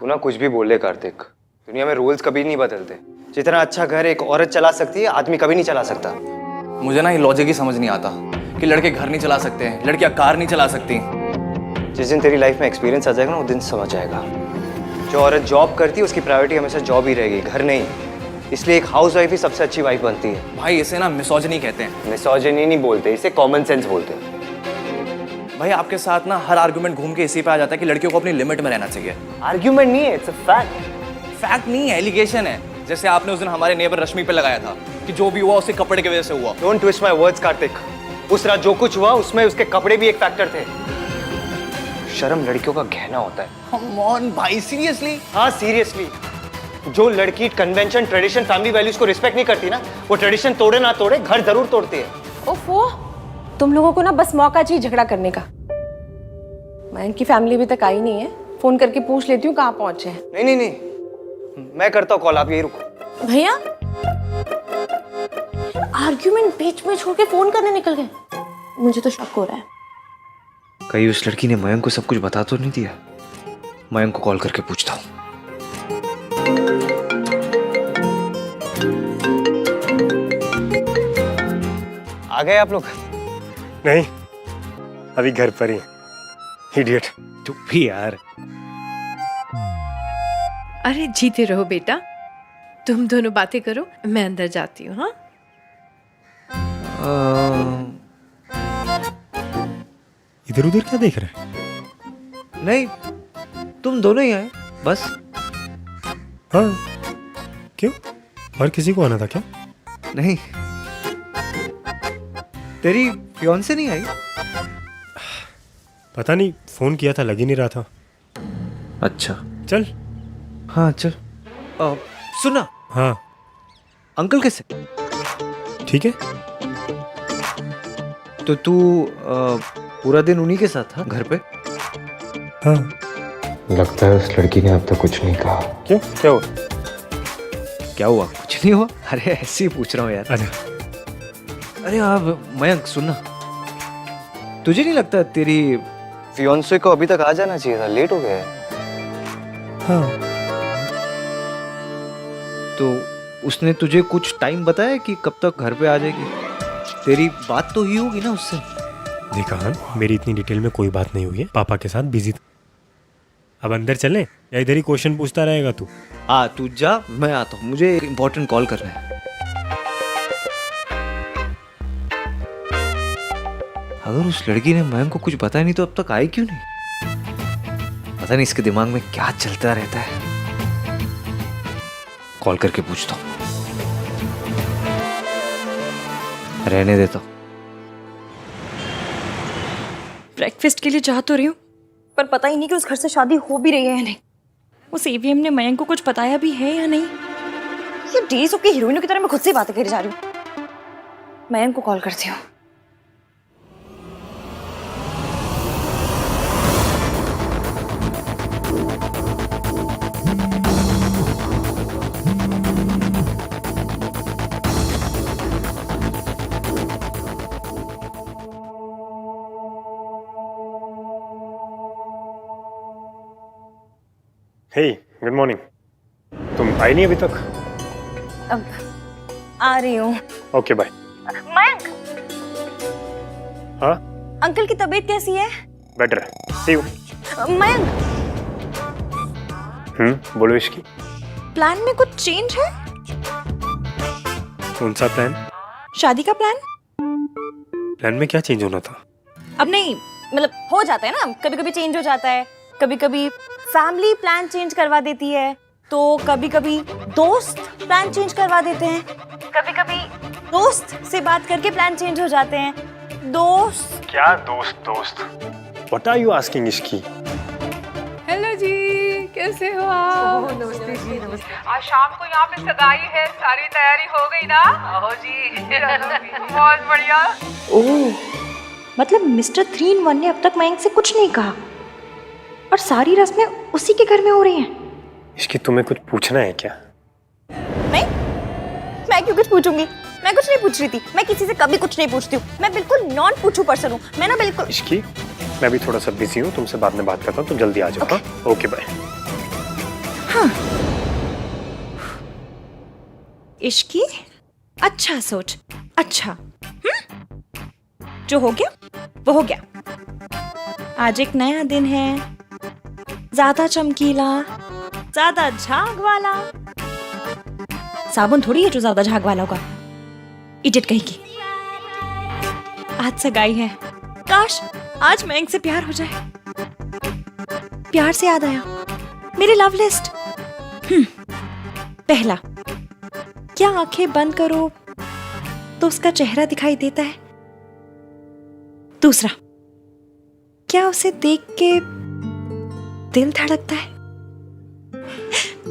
तू ना कुछ भी बोल ले कार्तिक, दुनिया में रूल्स कभी नहीं बदलते। जितना अच्छा घर एक औरत चला सकती है, आदमी कभी नहीं चला सकता। मुझे ना ये लॉजिक ही समझ नहीं आता कि लड़के घर नहीं चला सकते हैं, लड़कियां कार नहीं चला सकती। जिस दिन तेरी लाइफ में एक्सपीरियंस आ जाएगा ना, उस दिन समझ आएगा। जो औरत जॉब करती है उसकी प्रायोरिटी हमेशा जॉब ही रहेगी, घर नहीं। इसलिए एक हाउस वाइफ ही सबसे अच्छी वाइफ बनती है। भाई इसे ना मिसोजिनी कहते हैं। मिसोजिनी नहीं बोलते, इसे कॉमन सेंस बोलते हैं। भाई आपके साथ ना हर आर्गुमेंट घूम के इसी पे आ जाता है कि लड़कियों को अपनी लिमिट में रहना चाहिए। आर्ग्यूमेंट नहीं है, इट्स अ फैक्ट। फैक्ट नहीं है, एलिगेशन है। जैसे आपने उस दिन हमारे नेबर रश्मि पे लगाया था कि जो भी हुआ उसके कपड़े की वजह से हुआ। Don't twist my words Kartik. उस रात जो कुछ हुआ उसमें उसके कपड़े भी एक फैक्टर थे। शर्म लड़कियों का गहना होता है। कम ऑन भाई, सीरियसली? हाँ सीरियसली। जो लड़की कन्वेंशन, ट्रेडिशन, फैमिली वैल्यूज को रिस्पेक्ट नहीं करती ना, वो ट्रेडिशन तोड़े ना तोड़े घर जरूर तोड़ती है। ओफो, तुम लोगों को ना बस मौका चाहिए झगड़ा करने का। मयंक की फैमिली अभी तक आई नहीं है, फोन करके पूछ लेती हूँ कहाँ पहुंचे हैं। नहीं नहीं नहीं, मैं करता हूँ कॉल, आप यही रुको। भैया आर्ग्यूमेंट बीच में छोड़ के फोन करने निकल गए, मुझे तो शक हो रहा है। कहीं उस लड़की ने मयंक को सब कुछ बता तो नहीं दिया? मयंक को कॉल करके पूछता हूँ। आ गए आप लोग? नहीं, अभी घर पर ही। इडियट। चुप भी यार। अरे जीते रहो बेटा, तुम दोनों बातें करो, मैं अंदर जाती हूँ। हाँ इधर उधर क्या देख रहे हैं? नहीं, तुम दोनों ही आए बस। हाँ, क्यों? और किसी को आना था क्या? नहीं, तेरी फियांसे नहीं आई? पता नहीं, फोन किया था, लग ही नहीं रहा था। अच्छा चल। हाँ चल। सुना, हाँ अंकल कैसे? ठीक है। तो तू पूरा दिन उन्हीं के साथ था घर पे? हाँ। लगता है उस लड़की ने अब तक कुछ नहीं कहा। क्यों, क्या हुआ? क्या हुआ? कुछ नहीं हुआ। अरे ऐसे ही पूछ रहा हूँ यार। अरे आप मयंक सुनना, तुझे नहीं लगता तेरी फियांसे को अभी तक आ जाना चाहिए था? लेट हो गया है। हाँ। तो उसने तुझे कुछ टाइम बताया कि कब तक घर पे आ जाएगी? तेरी बात तो हुई होगी ना उससे? देखा हाँ, मेरी इतनी डिटेल में कोई बात नहीं हुई है, पापा के साथ बिजी था। अब अंदर चलें या इधर ही क्वेश्चन पूछता रहेगा तू? हाँ तू जा, मैं आता हूँ, मुझे एक इम्पोर्टेंट कॉल करना है। अगर उस लड़की ने मयंक को कुछ बताया नहीं तो अब तक आई क्यों नहीं? पता नहीं इसके दिमाग में क्या चलता रहता है। कॉल करके पूछता हूँ, रहने देता हूँ। ब्रेकफास्ट के लिए चाह तो रही हूँ, पर पता ही नहीं कि उस घर से शादी हो भी रही है या नहीं। उस ईवीएम ने मयंक को कुछ बताया भी है या नहीं। ये डेज ऑफ की हीरोइनों की तरह मैं खुद से बातें करी जा रही हूँ। मयंक को कॉल करती हूँ। हे, गुड मॉर्निंग। तुम आई नहीं अभी तक? अब आ रही हूँ। Okay bye. मयंक, हाँ अंकल की तबीयत कैसी है? Better, C you. मयंक, बोलो इसकी। प्लान में कुछ चेंज है? कौन सा प्लान? शादी का प्लान? प्लान में क्या चेंज होना था? अब नहीं, मतलब हो जाता है ना, कभी कभी चेंज हो जाता है। कभी कभी फैमिली प्लान चेंज करवा देती है, तो कभी कभी दोस्त प्लान चेंज करवा देते हैं, कभी कभी दोस्त से बात करके प्लान चेंज हो जाते हैं। दोस्त क्या दोस्त? व्हाट आर यू आस्किंग इसकी? हेलो जी, कैसे हो आप? नमस्ते जी, नमस्ते। आज शाम को यहाँ पे सगाई है, सारी तैयारी हो गई ना? आओ जी। बहुत बढ़िया। ओह, मतलब मिस्टर 3 in 1 ने अब तक मयंक से कुछ नहीं कहा और सारी रस्में उसी के घर में हो रही हैं। इसकी तुम्हें कुछ पूछना है क्या? मैं क्यों कुछ पूछूंगी? मैं कुछ नहीं पूछ रही थी। मैं किसी से कभी कुछ नहीं पूछती हूँ। मैं बिल्कुल नॉन पूछू पर्सन हूँ। मैं ना बिल्कुल। इसकी मैं भी थोड़ा सा बिजी हूँ, तुमसे बाद में बात करता हूँ, तुम जल्दी आ जाओ। हाँ ओके बाय। इश्की अच्छा सोच, अच्छा जो हो गया वो हो गया। आज एक नया दिन है, ज्यादा चमकीला, ज्यादा झाग वाला। साबुन थोड़ी है जो ज्यादा झाग वाला होगा, इडियट कहीं की। आज सगाई है, काश आज मयंक से प्यार हो जाए। प्यार से याद आया, मेरी लव लिस्ट। पहला, क्या आंखें बंद करो तो उसका चेहरा दिखाई देता है? दूसरा, क्या उसे देख के दिल धड़कता है?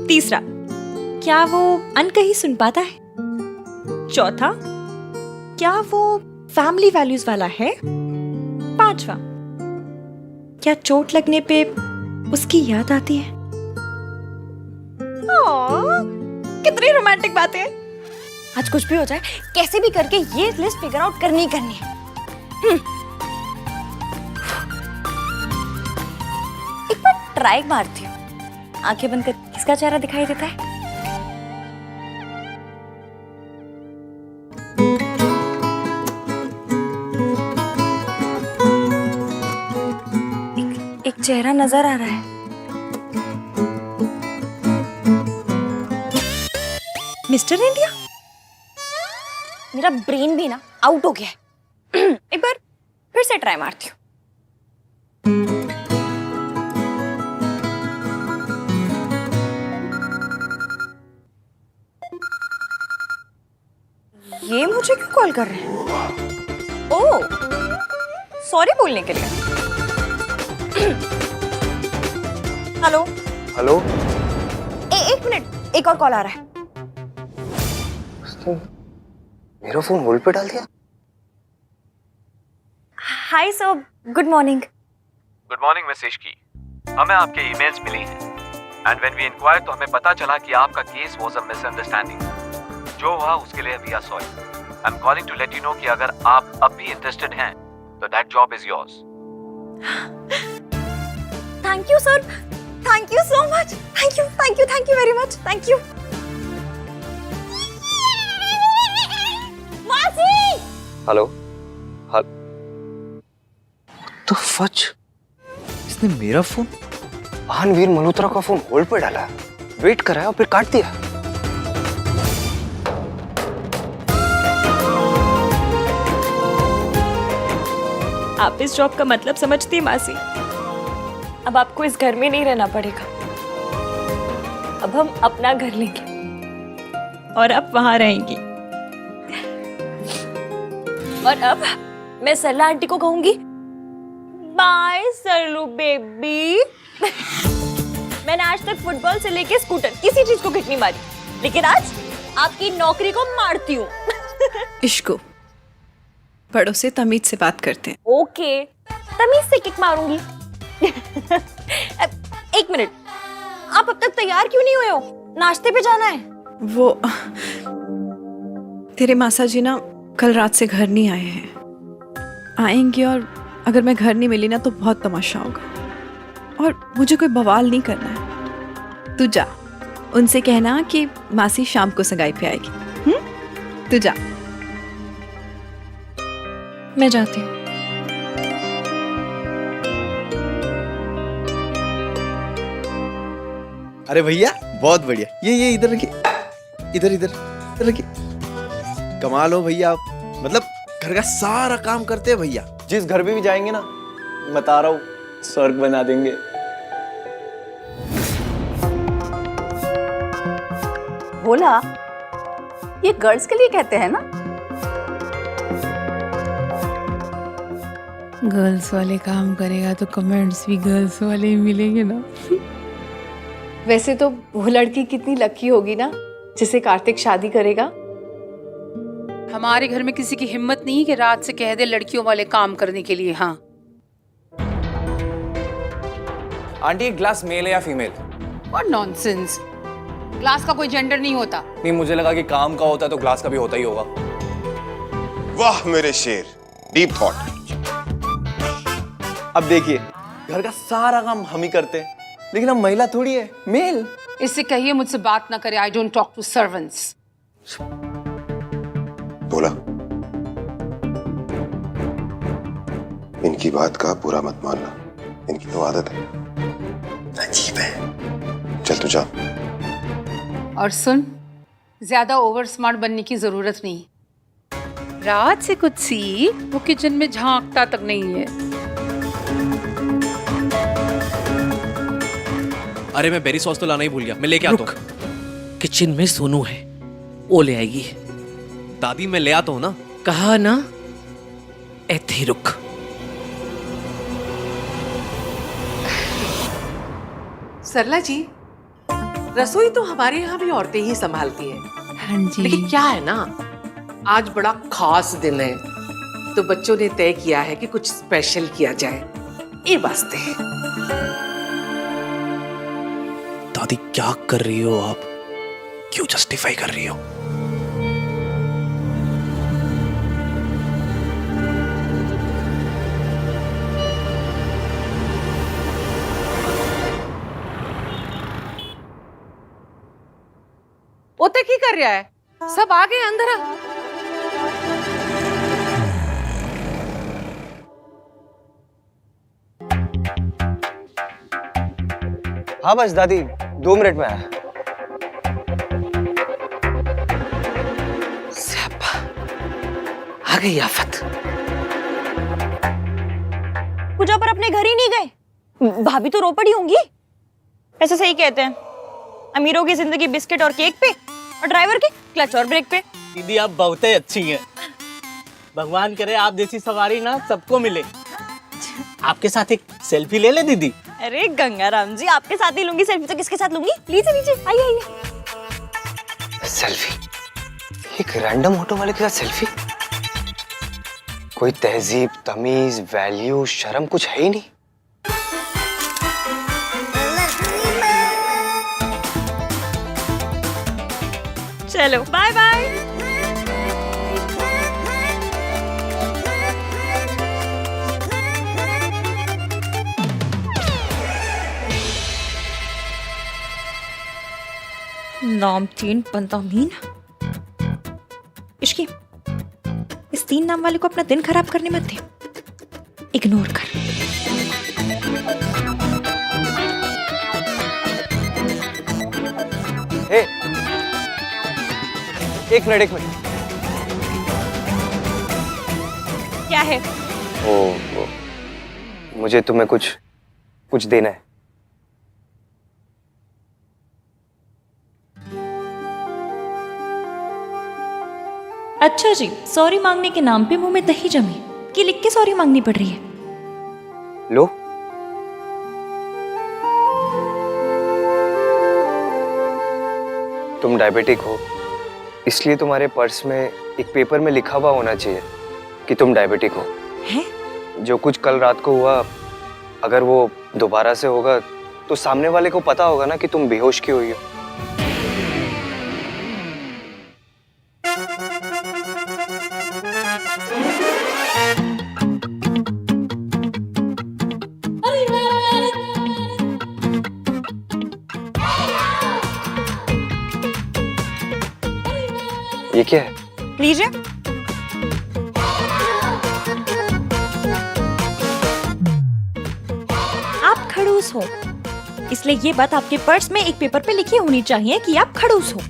तीसरा, क्या वो अनकही सुन पाता है? चौथा, क्या वो फैमिली वैल्यूज वाला है? पांचवा, क्या चोट लगने पे उसकी याद आती है? कितनी रोमांटिक बातें हैं। आज कुछ भी हो जाए, कैसे भी करके ये लिस्ट फिगर आउट करनी ही करनी है। एक बार ट्राई मारती हूँ, आंखें बंद कर किसका चेहरा दिखाई देता है? एक चेहरा नजर आ रहा है। Mister India. मेरा ब्रेन भी ना आउट हो गया है। एक बार फिर से ट्राई मारती हूँ। ये मुझे क्यों कॉल कर रहे हैं? ओह, सॉरी बोलने के लिए। Hello hello. एक मिनट, एक और कॉल आ रहा है। उसने मेरा फोन होल्ड पे डाल दिया। Hi sir, good morning. Good morning miss Ishki. हमें आपके ईमेल्स मिली हैं एंड व्हेन वी इंक्वायर तो हमें पता चला कि आपका केस वाज अ मिसअंडरस्टैंडिंग। जो हुआ उसके लिए we are sorry. I am calling to let you know कि अगर आप अब भी इंटरेस्टेड हैं तो that job is yours. Thank you sir, thank you so much. Thank you very much. Thank you. मासी। हेलो। तो फच, इसने मेरा फोन भानवीर मल्होत्रा का फोन होल्ड पे डाला, वेट कराया और फिर काट दिया। आप इस जॉब का मतलब समझती हैं मासी? अब आपको इस घर में नहीं रहना पड़ेगा। अब हम अपना घर लेंगे और आप वहां रहेंगी। और अब मैं सरला आंटी को कहूंगी, बाय सरलू बेबी। मैंने आज तक फुटबॉल से लेके स्कूटर किसी चीज को किक नहीं मारी, लेकिन आज आपकी नौकरी को मारती हूँ। इश्को, बड़ों से तमीज से बात करते हैं। ओके, तमीज से किक मारूंगी। एक मिनट, आप अब तक तैयार क्यों नहीं हुए हो? नाश्ते पे जाना है। वो तेरे मासा जी ना कल रात से घर नहीं आए हैं। आएंगे और अगर मैं घर नहीं मिली ना तो बहुत तमाशा होगा और मुझे कोई बवाल नहीं करना है। तू जा, उनसे कहना कि मासी शाम को सगाई पे आएगी। तू जा। मैं जाती हूँ। अरे भैया बहुत बढ़िया। ये इधर रखिए, इधर रखिए। कमाल हो भैया आप, मतलब घर का सारा काम करते हैं भैया। जिस घर पे भी जाएंगे ना, बता रहा हूँ, स्वर्ग बना देंगे। बोला, ये गर्ल्स के लिए कहते हैं ना? गर्ल्स वाले काम करेगा तो कमेंट्स भी गर्ल्स वाले ही मिलेंगे ना। वैसे तो वो लड़की कितनी लकी होगी ना जिसे कार्तिक शादी करेगा। हमारे घर में किसी की हिम्मत नहीं है कि रात से कह दे लड़कियों वाले काम करने के लिए। हाँ आंटी, एक ग्लास मेल है या फीमेल? और नॉनसेंस, ग्लास का कोई जेंडर नहीं होता। नहीं, मुझे लगा कि काम का होता है तो ग्लास का भी होता ही होगा। वाह मेरे शेर, डीप थॉट। अब देखिए, घर का सारा काम हम ही करते हैं, लेकिन हम महिला थोड़ी है, मेल। इससे कहिए मुझसे बात ना करे। I don't talk to servants. बोला, इनकी बात का बुरा मत मानना, इनकी तो आदत है, अजीब है। चल तू जा। और सुन, ज्यादा ओवर स्मार्ट बनने की जरूरत नहीं। रात से कुछ सीख, वो किचन में झांकता तक नहीं है। अरे मैं बेरी सॉस तो लाना ही भूल गया, मैं लेके आता हूँ। किचन में सोनू है, वो ले आएगी। दादी मैं ले आता हूँ ना। कहा ना, ऐथे ही रुक। सरला जी, रसोई तो हमारे यहाँ भी औरतें ही संभालती हैं। हाँ जी। लेकिन क्या है ना, आज बड़ा खास दिन है, तो बच्चों ने तय किया है कि कुछ स्पेशल किया जाए, ये वास्ते। दादी क्या कर रही हो आप? क्यों जस्टिफाई कर रही हो? ओते की कर रहा है? सब आ गए अंदर। हाँ बस दादी 2 मिनट में आया। आ गई आफत। पूजा पर अपने घर ही नहीं गए? भाभी तो रो पड़ी होंगी। ऐसे सही कहते हैं, अमीरों की जिंदगी बिस्किट और केक पे, और ड्राइवर की क्लच और ब्रेक पे। दीदी आप बहुत ही अच्छी हैं। भगवान करे आप जैसी सवारी ना सबको मिले। आपके साथ एक सेल्फी ले ले दीदी। अरे गंगाराम जी, आपके साथ ही लूंगी सेल्फी तो किसके साथ लूंगी? लीजिए लीजिए, आइए आइए। सेल्फी? एक रैंडम ऑटो वाले के साथ सेल्फी? कोई तहजीब, तमीज, वैल्यू, शर्म कुछ है ही नहीं। चलो बाय बाय। नामचीन पंतामीन। इश्की, इस 3 नाम वाले को अपना दिन खराब करने मत दे, इग्नोर कर। ए, एक मिनट। क्या है? ओ, मुझे तुम्हें कुछ देना है। अच्छा जी, सॉरी मांगने के नाम पे मुंह में दही जमी कि लिख के सॉरी मांगनी पड़ रही है। लो। तुम डायबिटिक हो, इसलिए तुम्हारे पर्स में एक पेपर में लिखा हुआ होना चाहिए कि तुम डायबिटिक हो। हैं? जो कुछ कल रात को हुआ, अगर वो दोबारा से होगा तो सामने वाले को पता होगा ना कि तुम बेहोश क्यों हुई हो। ये क्या है? लीजिए। आप खड़ूस हो, इसलिए ये बात आपके पर्स में एक पेपर पे लिखी होनी चाहिए कि आप खड़ूस हो,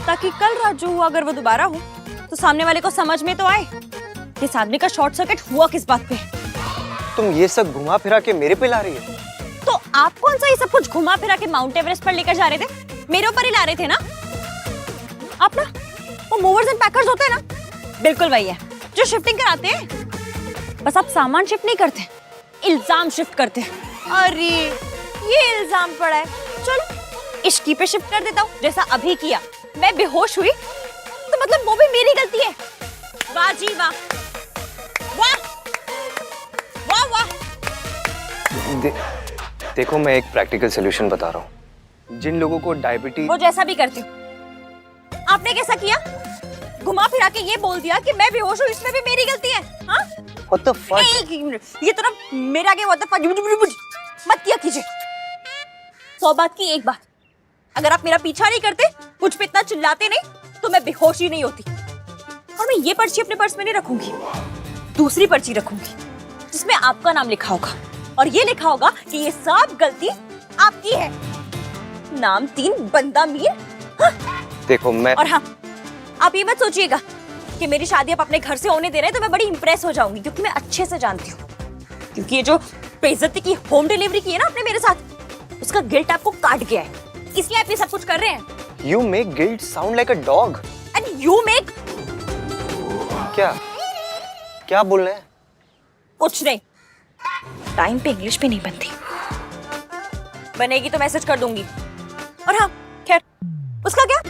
ताकि कल रात जो हुआ अगर वो दोबारा हो तो सामने वाले को समझ में तो आए कि इस आदमी का शॉर्ट सर्किट हुआ किस बात पे। तुम ये सब घुमा फिरा के मेरे पे ला रही हो? तो आप कौन सा ये सब कुछ घुमा फिरा के माउंट एवरेस्ट पर लेकर जा रहे थे? मेरे ऊपर ही ला रहे थे ना आप? ना वो मूवर्स एंड पैकर्स होते हैं ना, बिल्कुल वही है जो शिफ्टिंग कराते हैं। बस आप सामान शिफ्ट नहीं करते, इल्जाम शिफ्ट करते हैं। अरे ये इल्जाम पड़ा है, चलो इश्की पे शिफ्ट कर देता हूँ, जैसा अभी किया। मैं बेहोश हुई तो मतलब वो भी मेरी गलती है। वाह जी वाह, वाह वाह वाह। देखो मैं एक प्रैक्टिकल सोल्यूशन बता रहा हूँ। जिन लोगों को डायबिटीज, वो जैसा भी करती हूँ। आपने कैसा किया? घुमा फिरा के ये बोल दिया कि मैं बेहोश हूँ, इसमें भी मेरी गलती है। हाँ? What the fuck? एक मिनट, ये तो ना मेरा आगे what the fuck मत किया कीजिए। 100 बात की एक बात, अगर आप मेरा पीछा नहीं करते, मुझ पे इतना चिल्लाते नहीं, तो मैं बेहोश ही नहीं होती। और मैं ये पर्ची अपने पर्स में नहीं रखूंगी, दूसरी पर्ची रखूंगी जिसमें आपका नाम लिखा होगा और ये लिखा होगा कि ये सब गलती आपकी है। नाम 3 बंदा मीर। हाँ। देखो मैं और हाँ, आप ये मत सोचिएगा कि मेरी शादी आप अपने घर से होने दे रहे हैं तो मैं बड़ी इंप्रेस हो जाऊंगी, क्योंकि मैं अच्छे से जानती हूँ, क्योंकि ये जो बेइज्जती की होम डिलीवरी की है ना आपने मेरे साथ, उसका गिल्ट आपको काट गया है, इसलिए आप ये सब कुछ कर रहे हैं। You make guilt sound like a dog. And you make क्या बोल रहे हैं? कुछ नहीं। टाइम पे इंग्लिश भी नहीं बनती, बनेगी तो मैसेज कर दूंगी। और हाँ खैर, उसका क्या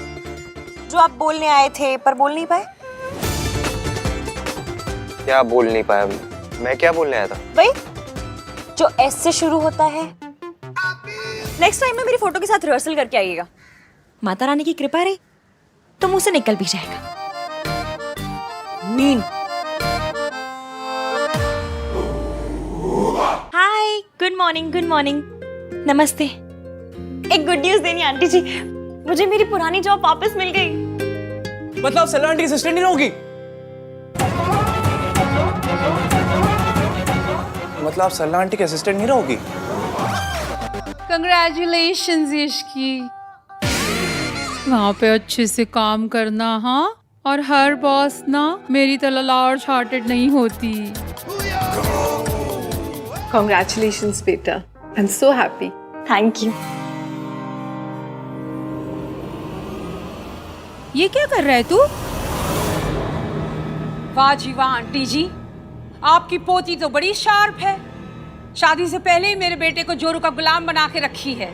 जो आप बोलने आए थे पर बोल नहीं पाए। क्या बोल नहीं पाया? मैं क्या बोलने आया था? भाई जो एस से शुरू होता है। नेक्स्ट टाइम ना मेरी फोटो के साथ रिहर्सल करके आइएगा। माता रानी की कृपा रही तो मुंह से निकल भी जाएगा। मीन। हाय, गुड मॉर्निंग, गुड मॉर्निंग, नमस्ते। एक गुड न्यूज देनी आंटी जी, मुझे मेरी पुरानी जॉब वापस मिल गई। मतलब सल्ला आंटी की असिस्टेंट नहीं रहोगी? मतलब आप सल्ला आंटी के असिस्टेंट नहीं रहोगी? कंग्रेचुलेशंस यशकी, वहाँ पे अच्छे से काम करना। हाँ, और हर बॉस ना मेरी तरह लार्ज हार्टेड नहीं होती। Congratulations, बेटा। I'm so happy. Thank you. ये क्या कर रहा है तू? वाह जी वाह आंटी जी, आपकी पोती तो बड़ी शार्प है। शादी से पहले ही मेरे बेटे को जोरू का गुलाम बना के रखी है।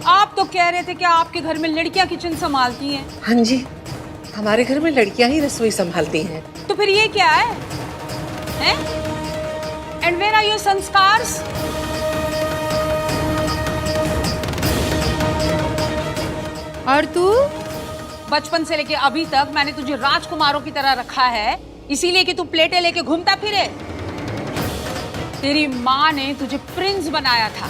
आप तो कह रहे थे कि आपके घर में लड़कियां किचन संभालती हैं। हाँ जी, हमारे घर में लड़कियां ही रसोई संभालती हैं। तो फिर ये क्या है? हैं? And where are your संस्कार्स? और तू बचपन से लेके अभी तक मैंने तुझे राजकुमारों की तरह रखा है, इसीलिए कि तू प्लेटें लेके घूमता फिरे। तेरी माँ ने तुझे प्रिंस बनाया था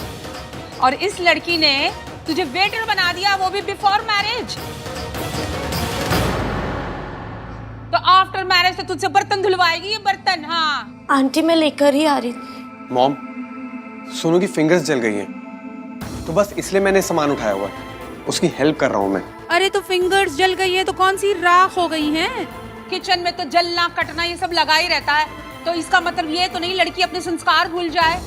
और इस लड़की ने तुझे वेटर बना दिया, वो भी बिफोर मैरिज। तो आफ्टर मैरिज तो तुझसे बर्तन धुलवाएगी ये बर्तन। हाँ आंटी मैं लेकर ही आ रही थी। मॉम, सोनू की फिंगर्स जल गई हैं, तो बस इसलिए मैंने सामान उठाया हुआ है, उसकी हेल्प कर रहा हूँ मैं। अरे तो फिंगर्स जल गई है तो कौन सी राख हो गई हैं? किचन में तो जलना कटना ये सब लगा ही रहता है, तो इसका मतलब ये तो नहीं लड़की अपने संस्कार भूल जाए।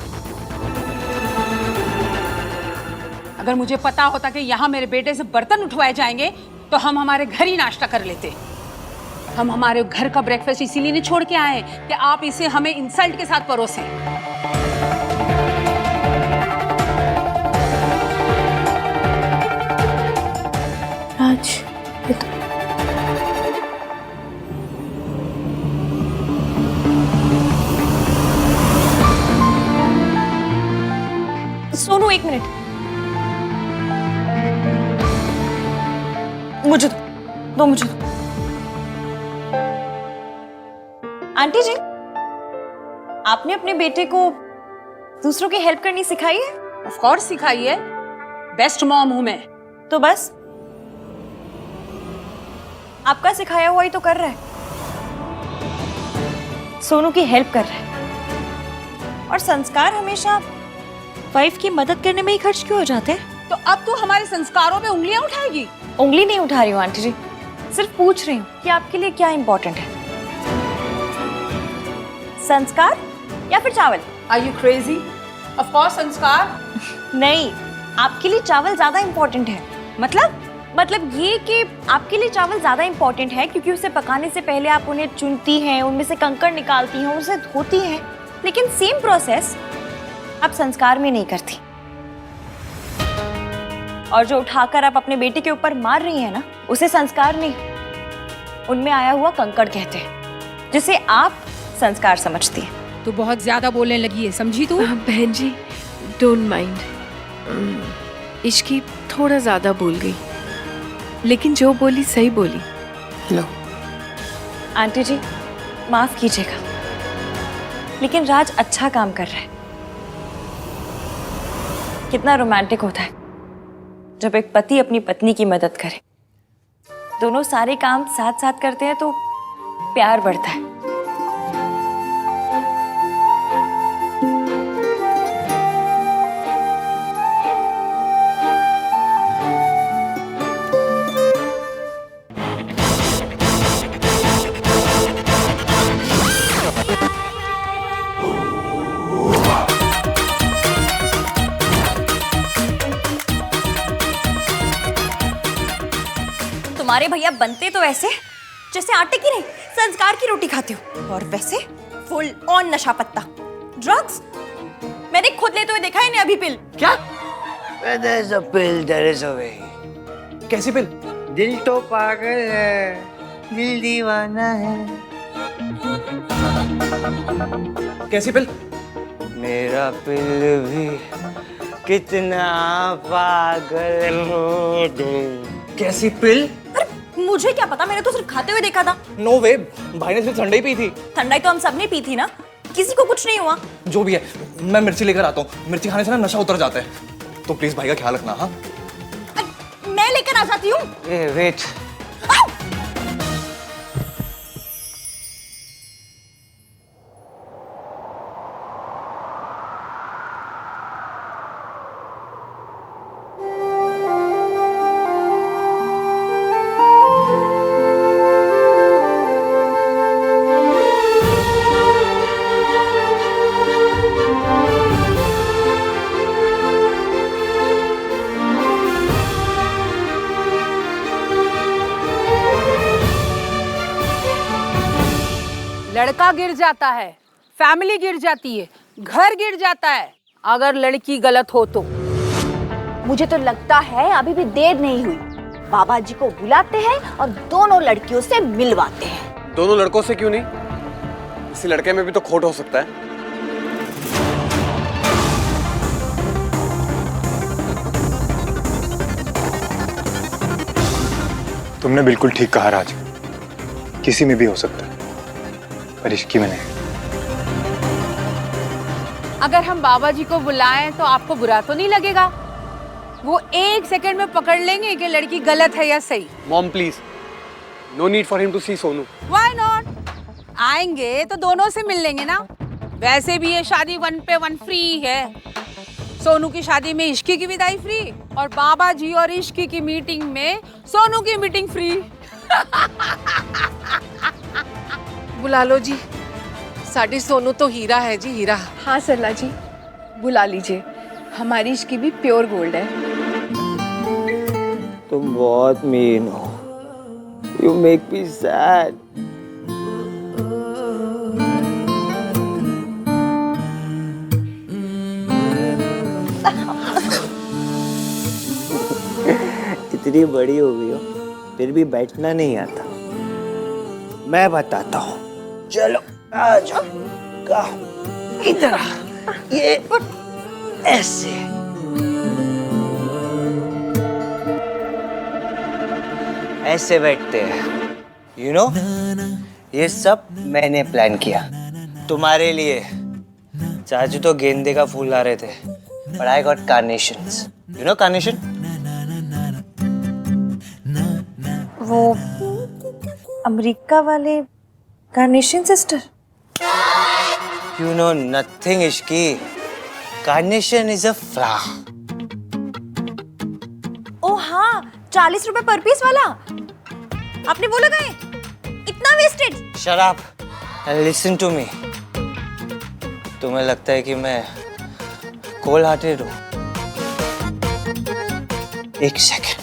अगर मुझे पता होता कि यहाँ मेरे बेटे से बर्तन उठवाए जाएंगे तो हम हमारे घर ही नाश्ता कर लेते। हम हमारे घर का ब्रेकफास्ट इसीलिए नहीं छोड़ के आए कि आप इसे हमें इंसल्ट के साथ परोसें। राज, सोनू एक मिनट, मुझे दो मुझे दो। आंटी जी, आपने अपने बेटे को दूसरों की हेल्प करनी सिखाई है? ऑफ कोर्स सिखाई है, बेस्ट मॉम हूं मैं। तो बस आपका सिखाया हुआ ही तो कर रहा है। सोनू की हेल्प कर रहा है, और संस्कार हमेशा वाइफ की मदद करने में ही खर्च क्यों हो जाते हैं? तो अब तू हमारे संस्कारों पे उंगलियां उठाएगी? उंगली नहीं उठा रही हूँ आंटी जी, सिर्फ पूछ रही हूँ कि आपके लिए क्या इंपॉर्टेंट है, संस्कार या फिर चावल? Are you crazy? Of course संस्कार। नहीं, आपके लिए चावल ज्यादा इंपॉर्टेंट है। मतलब ये कि आपके लिए चावल ज्यादा इंपॉर्टेंट है क्योंकि उसे पकाने से पहले आप उन्हें चुनती हैं, उनमें से कंकड़ निकालती हैं, उसे धोती हैं, लेकिन सेम प्रोसेस आप संस्कार में नहीं करती। और जो उठाकर आप अपने बेटे के ऊपर मार रही हैं ना, उसे संस्कार नहीं, उनमें आया हुआ कंकड़ कहते हैं, जिसे आप संस्कार समझती हैं। तू बहुत ज्यादा बोलने लगी है, समझी तू? बहन जी, डोंट माइंड। इश्की थोड़ा ज्यादा बोल गई, लेकिन जो बोली सही बोली। लो आंटी जी, माफ कीजिएगा, लेकिन राज अच्छा काम कर रहा है। कितना रोमांटिक होता है जब एक पति अपनी पत्नी की मदद करे। दोनों सारे काम साथ साथ करते हैं तो प्यार बढ़ता है। तुम्हारे भैया बनते तो ऐसे जैसे आटे की नहीं संस्कार की रोटी खाते हो, और वैसे फुल ऑन नशा पत्ता, ड्रग्स। मैंने खुद लेते हुए देखा है इन्हें अभी पिल। क्या? There is a pill, there is a way. कैसी पिल? दिल तो पागल है, दिल दीवाना है। कैसी पिल? मेरा पिल भी कितना पागल हो गई। कैसी पिल? अरे मुझे क्या पता, मैंने तो सिर्फ खाते हुए देखा था। नो वे, भाई ने सिर्फ ठंडाई पी थी। ठंडाई तो हम सबने पी थी ना, किसी को कुछ नहीं हुआ। जो भी है, मैं मिर्ची लेकर आता हूँ। मिर्ची खाने से ना नशा उतर जाता है, तो प्लीज भाई का ख्याल रखना। हाँ, मैं लेकर आ जाती हूँ। वेट, लड़का गिर जाता है, फैमिली गिर जाती है, घर गिर जाता है अगर लड़की गलत हो तो। मुझे तो लगता है अभी भी देर नहीं हुई। बाबा जी को बुलाते हैं और दोनों लड़कियों से मिलवाते हैं। दोनों लड़कों से क्यों नहीं? इसी लड़के में भी तो खोट हो सकता है। तुमने बिल्कुल ठीक कहा राज, किसी में भी हो सकता है, पर इसकी में नहीं। अगर हम बाबा जी को बुलाएं तो आपको बुरा तो नहीं लगेगा? वो 1 सेकंड में पकड़ लेंगे कि लड़की गलत है या सही। Mom please, no need for him to see Sonu. Why not? आएंगे तो दोनों से मिल लेंगे ना। वैसे भी ये शादी 1 पे 1 फ्री है। सोनू की शादी में इश्की की विदाई फ्री, और बाबा जी और इश्की की मीटिंग में सोनू की मीटिंग फ्री। बुला लो जी, साड़ी सोनू तो हीरा है जी, हीरा। हाँ सरला जी, बुला लीजिए, हमारी इश्की भी प्योर गोल्ड है। तुम बहुत मीन हो। You make me sad. इतनी बड़ी हो गई हो, फिर भी बैठना नहीं आता। मैं बताता हूँ, चलो आ जाओ। इधर आ, ये ऐसे। ऐसे बैठते हैं, you know? ये सब मैंने प्लान किया तुम्हारे लिए। चाचू तो गेंदे का फूल ला रहे थे, but I got carnations. You know carnation? वो अमेरिका वाले carnation sister. You know nothing, Ishki. Carnation is a flower. ओ हाँ, 40 रुपए पर पीस वाला। आपने वो लगाए? इतना wasted. Shut up and listen to me. तुम्हें लगता है कि मैं कोल्ड हार्टेड हूँ? एक सेकेंड।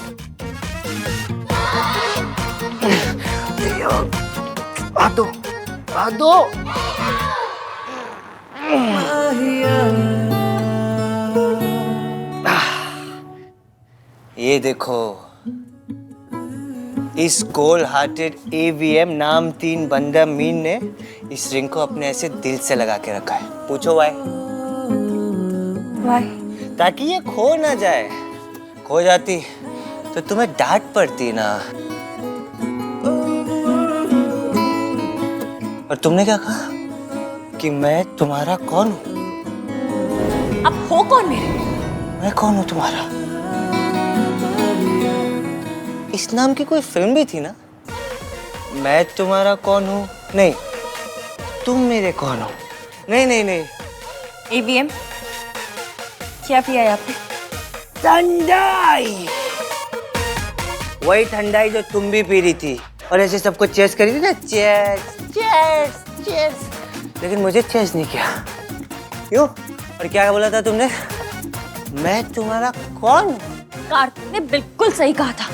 आ दो, आ दो। ये देखो, इस कोल्ड हार्टेड AVM नाम 3 बंदा मीन ने इस रिंग को अपने ऐसे दिल से लगा के रखा है। पूछो वाई? वाई? ताकि ये खो ना जाए। खो जाती तो तुम्हें डांट पड़ती ना। और तुमने क्या कहा कि मैं तुम्हारा कौन हूँ? अब हो कौन मेरे? मैं कौन हूँ तुम्हारा? इस नाम की कोई फिल्म भी थी ना? मैं तुम्हारा कौन हूँ? नहीं, तुम मेरे कौन हो? नहीं नहीं नहीं। AVM, क्या पिया है आपने? ठंडाई। वही ठंडाई जो तुम भी पी रही थी और ऐसे सबको चेस करी थी ना, चेस चेस चेस, लेकिन मुझे चेस नहीं किया। क्यों? और क्या बोला था तुमने? मैं तुम्हारा कौन? कार्तिक ने बिल्कुल सही कहा था,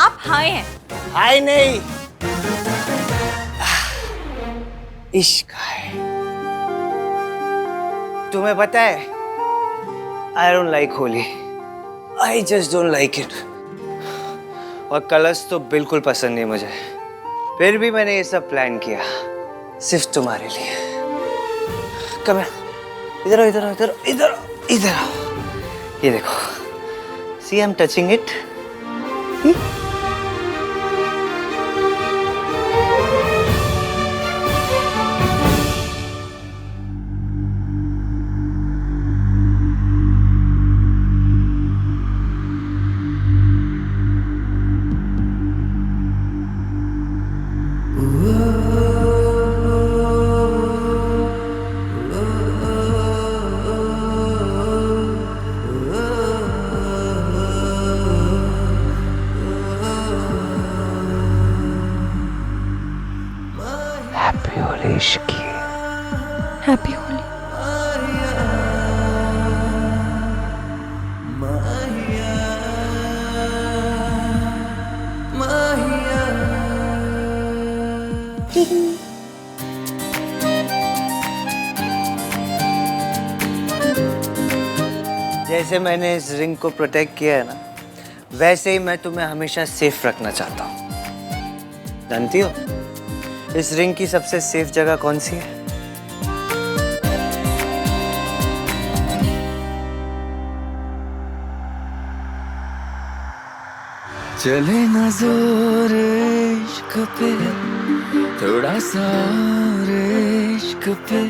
आप हाय हैं। हाय नहीं, इश्क है। तुम्हें पता है, I don't like holy, I just don't like it. और कलर्स तो बिल्कुल पसंद नहीं मुझे, फिर भी मैंने ये सब प्लान किया सिर्फ तुम्हारे लिए। कम है, इधर आओ, इधर आओ, इधर आओ, इधर आओ, इधर आओ। ये देखो, see I am touching it. Happy Holi इश्की। हैप्पी होली। जैसे मैंने इस रिंग को प्रोटेक्ट किया है ना, वैसे ही मैं तुम्हें हमेशा सेफ रखना चाहता हूँ। जानती हो इस रिंग की सबसे सेफ जगह कौन सी है? चले ना जोर इश्क पे, थोड़ा सा और इश्क पे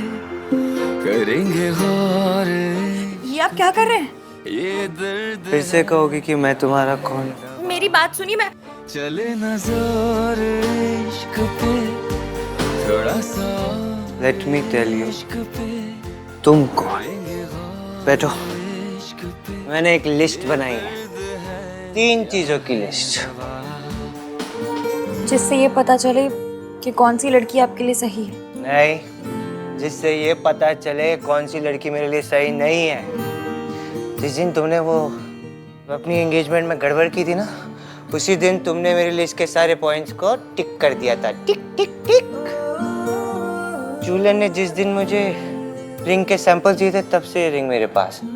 करेंगे गौर। ये आप क्या कर रहे हैं? ये दर्द फिर से कहोगे कि मैं तुम्हारा कौन हूँ? मेरी बात सुनिए। मैं चले ना जोर इश्क पे, थोड़ा सा लेट मी टेल यू, तुम कौन? बैठो, मैंने एक लिस्ट बनाई है, 3 चीजों की लिस्ट, जिससे ये पता चले कि कौन सी लड़की आपके लिए सही है। नहीं, जिससे ये पता चले कौन सी लड़की मेरे लिए सही नहीं है। जिस दिन तुमने वो अपनी एंगेजमेंट में गड़बड़ की थी ना, उसी दिन तुमने मेरी लिस्ट के सारे पॉइंट्स को टिक कर दिया था, टिक टिक टिक। जूलन ने जिस दिन मुझे रिंग के सैंपल दिए थे, तब से ये रिंग मेरे पास है।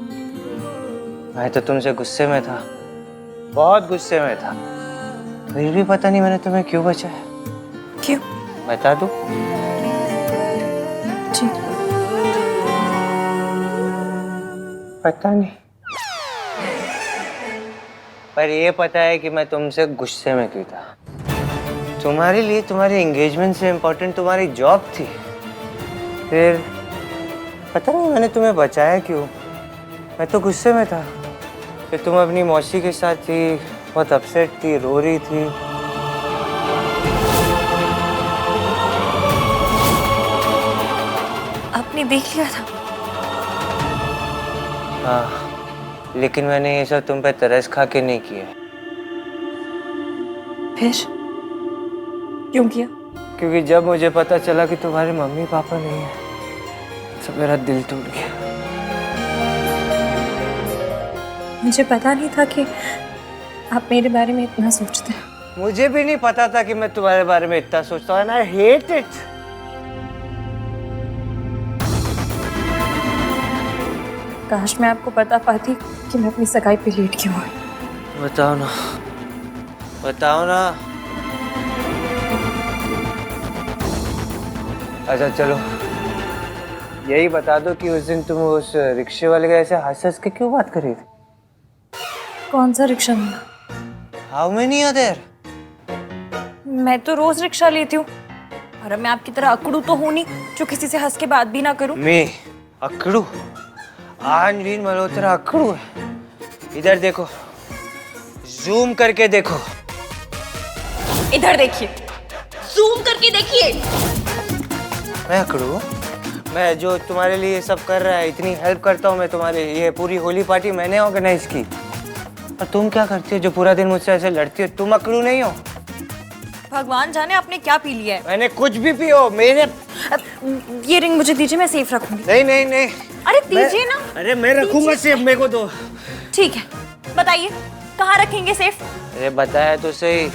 मैं तो तुमसे गुस्से में था, बहुत गुस्से में था, फिर भी पता नहीं मैंने तुम्हें क्यों बचाया। क्यों? बता दूं? जी। पता नहीं, पर ये पता है कि मैं तुमसे गुस्से में क्यों था। तुम्हारे लिए तुम्हारी एंगेजमेंट से इम्पोर्टेंट तुम्हारी जॉब थी। फिर पता नहीं मैंने तुम्हें बचाया क्यों। मैं तो गुस्से में था। फिर तुम अपनी मौसी के साथ थी, बहुत अपसेट थी, रो रही थी। आपने देख लिया था? हाँ, लेकिन मैंने ये सब तुम पे तरस खा के नहीं किया। फिर क्यों किया? क्योंकि जब मुझे पता चला कि तुम्हारे मम्मी पापा नहीं है, तो मेरा दिल टूट गया। मुझे पता नहीं था कि आप मेरे बारे में इतना सोचते हैं। मुझे भी नहीं पता था कि मैं तुम्हारे बारे में इतना सोचता हूँ। I hate it। काश मैं आपको बता पाती कि मैं अपनी सगाई पे लेट क्यों हुई। बताओ ना, बताओ ना। अच्छा चलो, यही बता दो कि उस दिन तुम उस रिक्शे वाले के ऐसे हंस के क्यों बात कर रही थी? कौन सा रिक्शा मिला? How many are there? मैं तो रोज रिक्शा लेती हूँ, और अब मैं आपकी तरह अकड़ू तो हूँ नहीं जो किसी से हंस के बात भी ना करूँ। मैं अकड़ू? आज भी मल्होत्रा अकड़ू है। इधर देखो, जूम करके देखो। इधर देखिए, जूम करके देखिए। मैं अकड़ू, मैं जो तुम्हारे लिए सब कर रहा है, इतनी हेल्प करता हूँ मैं तुम्हारे, ये पूरी होली पार्टी मैंने ऑर्गेनाइज की, और तुम क्या करती हो जो पूरा दिन मुझसे ऐसे लड़ती हो? तुम अकड़ू नहीं हो। भगवान जाने आपने क्या पी लिया है। मैंने कुछ भी पियो, मेरे ये रिंग मुझे दीजिए, मैं सेफ रखूंगी। नहीं नहीं नहीं। अरे दीजिए ना। अरे मैं रखूंगा सेफ, मेरे को दो। ठीक है, बताइए कहाँ रखेंगे सेफ? अरे बताया तो सही,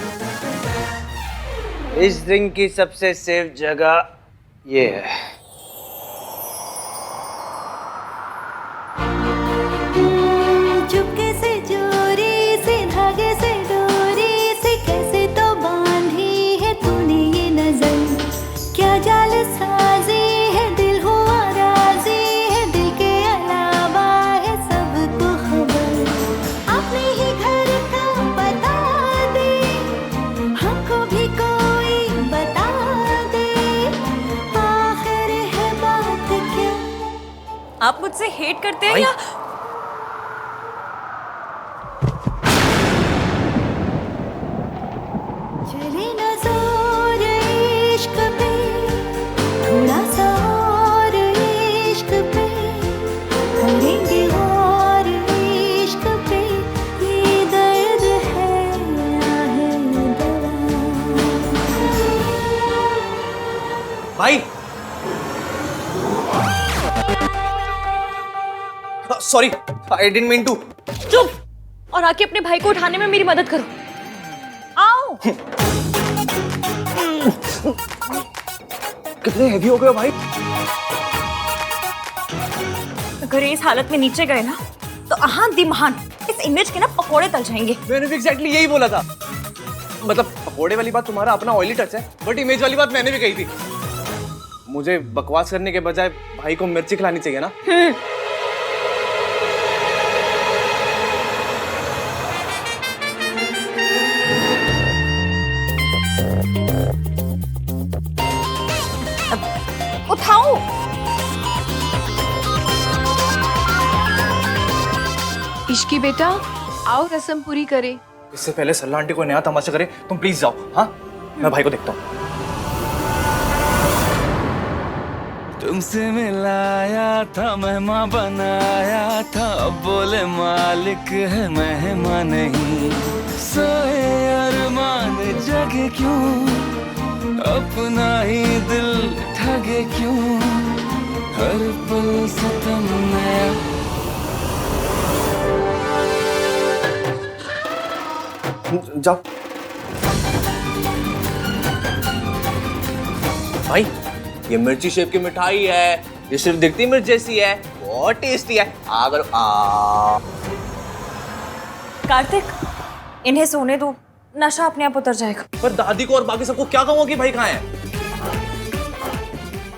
इस रिंग की सबसे सेफ जगह ये है। चुपके से चोरी से धागे से डोरी से कैसे तो बांधी है तूने ये नजर, क्या जाल साजी है दिल हुआ राजी है, दिल के अलावा है सबको खबर, अपने ही घर का बता दे, हमको भी कोई बता दे, आखिर है बात क्या? आप मुझसे हेट करते हैं या? चले ना जोर इश्क पे, थोड़ा सा और इश्क पे, करेंगे और इश्क पे, ये दर्द है या है दवा। भाई sorry, I didn't mean to. चुप, और आके अपने भाई को उठाने में मेरी मदद करो। आओ। कितने हेवी हो गए हो भाई? अगर इस हालत में नीचे गए ना तो अहान दिमहान इस इमेज के ना पकोड़े तल जाएंगे। मैंने भी एग्जैक्टली यही बोला था। मतलब पकोड़े वाली बात तुम्हारा अपना ऑयली टच है, बट इमेज वाली बात मैंने भी कही थी। मुझे बकवास करने के बजाय भाई को मिर्ची खिलानी चाहिए ना। उठाओ। इश्की बेटा, आओ रस्म पूरी करे। इससे पहले सल्ला आंटी को नया तमाशा करे, तुम प्लीज जाओ। हाँ, मैं भाई को देखता हूँ। तुमसे मिलाया था, मेहमान बनाया था, अब बोले मालिक है मेहमान नहीं, सोए अरमान जगे क्यों, अपना ही दिल ठगे क्यों, हर पल सितम नया। जाओ भाई, ये मिर्ची शेप की मिठाई है, ये सिर्फ दिखती मिर्च जैसी है, बहुत टेस्टी है। अगर कार्तिक, इन्हें सोने दो, नशा अपने आप उतर जाएगा। पर दादी को और बाकी सबको क्या कहूँगा कि भाई कहाँ है?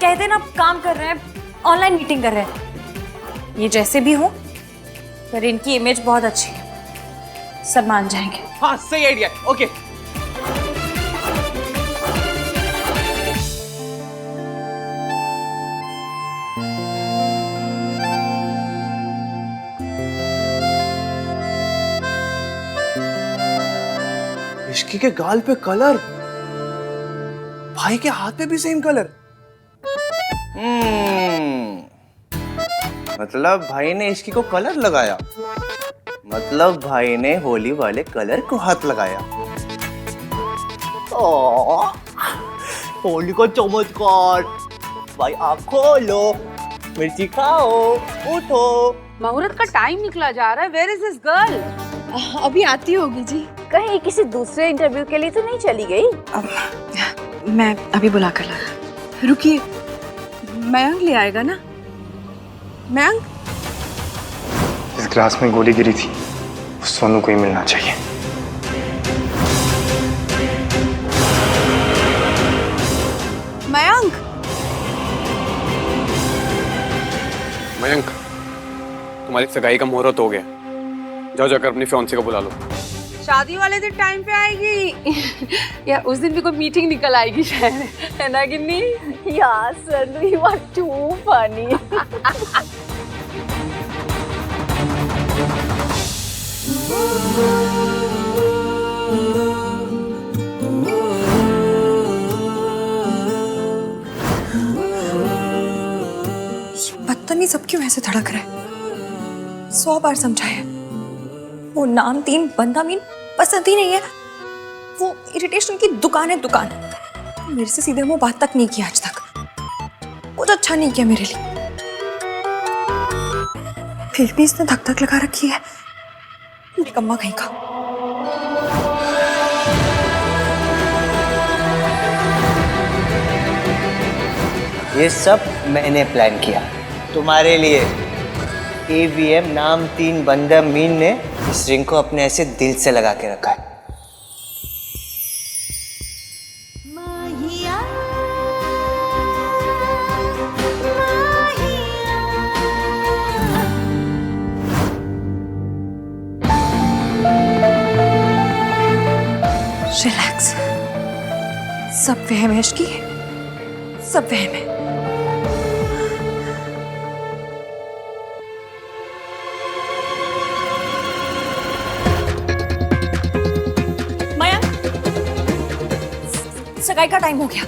कहते ना काम कर रहे हैं, ऑनलाइन मीटिंग कर रहे हैं। ये जैसे भी हो, पर इनकी इमेज बहुत अच्छी है, सब मान जाएंगे। हाँ, सही आइडिया। ओके। इश्की के गाल पे कलर, भाई के हाथ पे भी सेम कलर। मतलब भाई ने इश्की को कलर लगाया, मतलब भाई ने होली वाले कलर को हाथ लगाया। होली का चमत्कार। भाई आँख खोलो, मिर्ची खाओ, उठो। मुहूर्त का टाइम निकला जा रहा है। Where is this girl? अभी आती होगी जी। कहीं किसी दूसरे इंटरव्यू के लिए तो नहीं चली गई? मैं अभी बुला कर ला। रुकिए, मयंक ले आएगा ना? मयंक, इस ग्लास में गोली गिरी थी, उस सोनू को ही मिलना चाहिए। मयंक, मयंक, तुम्हारी सगाई का मुहूर्त हो गया, जाओ जाकर अपनी फियांसे को बुला लो। शादी वाले दिन टाइम पे आएगी या उस दिन भी कोई मीटिंग निकल आएगी शायद, है ना गिन्नी? यार सनु, you are too funny. बदतमीज अब क्यों ऐसे धड़क रहा है? 100 बार समझाया, वो नाम 3 बंदा मीन पसंद ही नहीं है। वो इरिटेशन की दुकान है, दुकान। मेरे से सीधे मुंह बात तक नहीं की आज तक, कुछ अच्छा नहीं किया मेरे लिए। फिर भी इसने धक धक लगा रखी है, निकम्मा कहीं का। ये सब मैंने प्लान किया तुम्हारे लिए। AVM नाम 3 बंदा मीन ने इस रिंग को अपने ऐसे दिल से लगा के रखा है। रिलैक्स, सब वहम है इश्की, सब वहम है। सगाई का टाइम हो गया।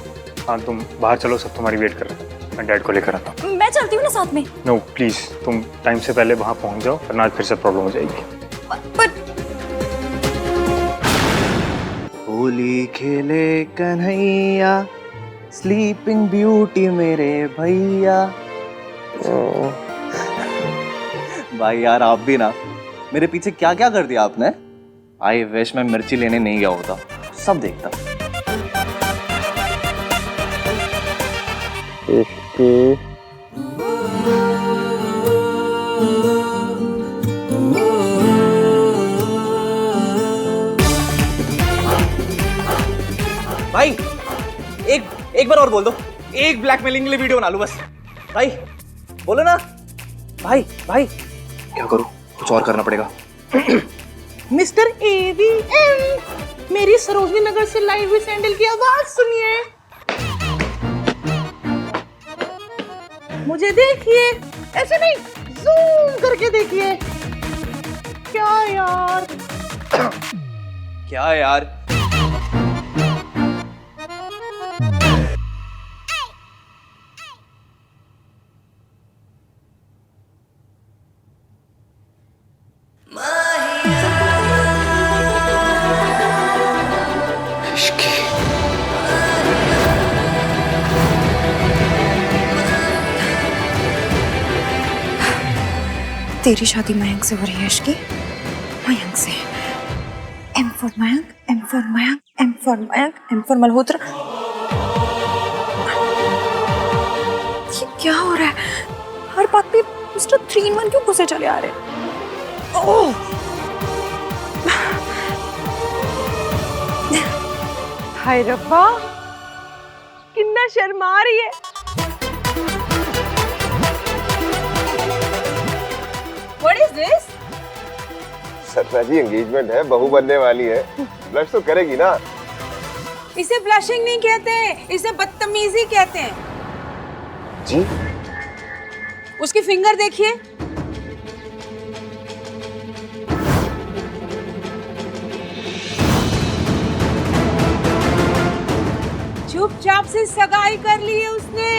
हाँ तुम बाहर चलो, सब तुम्हारी वेट कर रहे हैं। मैं डैड को लेकर आता हूँ। मैं चलती हूँ ना साथ में। नो प्लीज, तुम टाइम से पहले वहाँ पहुँच जाओ, वरना आज फिर से प्रॉब्लम हो जाएगी। होली खेले कन्हैया, स्लीपिंग ब्यूटी मेरे भैया। भाई यार आप भी ना, मेरे पीछे क्या क्या कर दिया आपने। आई विश मैं मिर्ची लेने नहीं गया होता, सब देखता। भाई एक बार और बोल दो, एक ब्लैकमेलिंग के लिए वीडियो बना लो बस। भाई बोलो ना। भाई क्या करूं, कुछ और करना पड़ेगा। मिस्टर AVM, मेरी सरोजनी नगर से लाइव हुई सैंडल की आवाज सुनिए। मुझे देखिए, ऐसे नहीं, जूम करके देखिए। क्या यार क्या यार, तेरी शादी मयंक से हो रही है इश्की, मयंक से। M for Mayank, M for Mayank, M for Mayank, M for Malhotra. ये क्या हो रहा है? हर बात पे मिस्टर 3 in 1 क्यों घुसे चले आ रहे हैं? ओह! हाय रब्बा, कितना शर्मा रही है। What is this? सपना जी एंगेजमेंट है, बहू बनने वाली है, ब्लश तो करेगी ना। इसे ब्लशिंग नहीं कहते, इसे बदतमीजी कहते हैं। जी? उसकी फिंगर देखिए। चुपचाप से सगाई कर ली है उसने।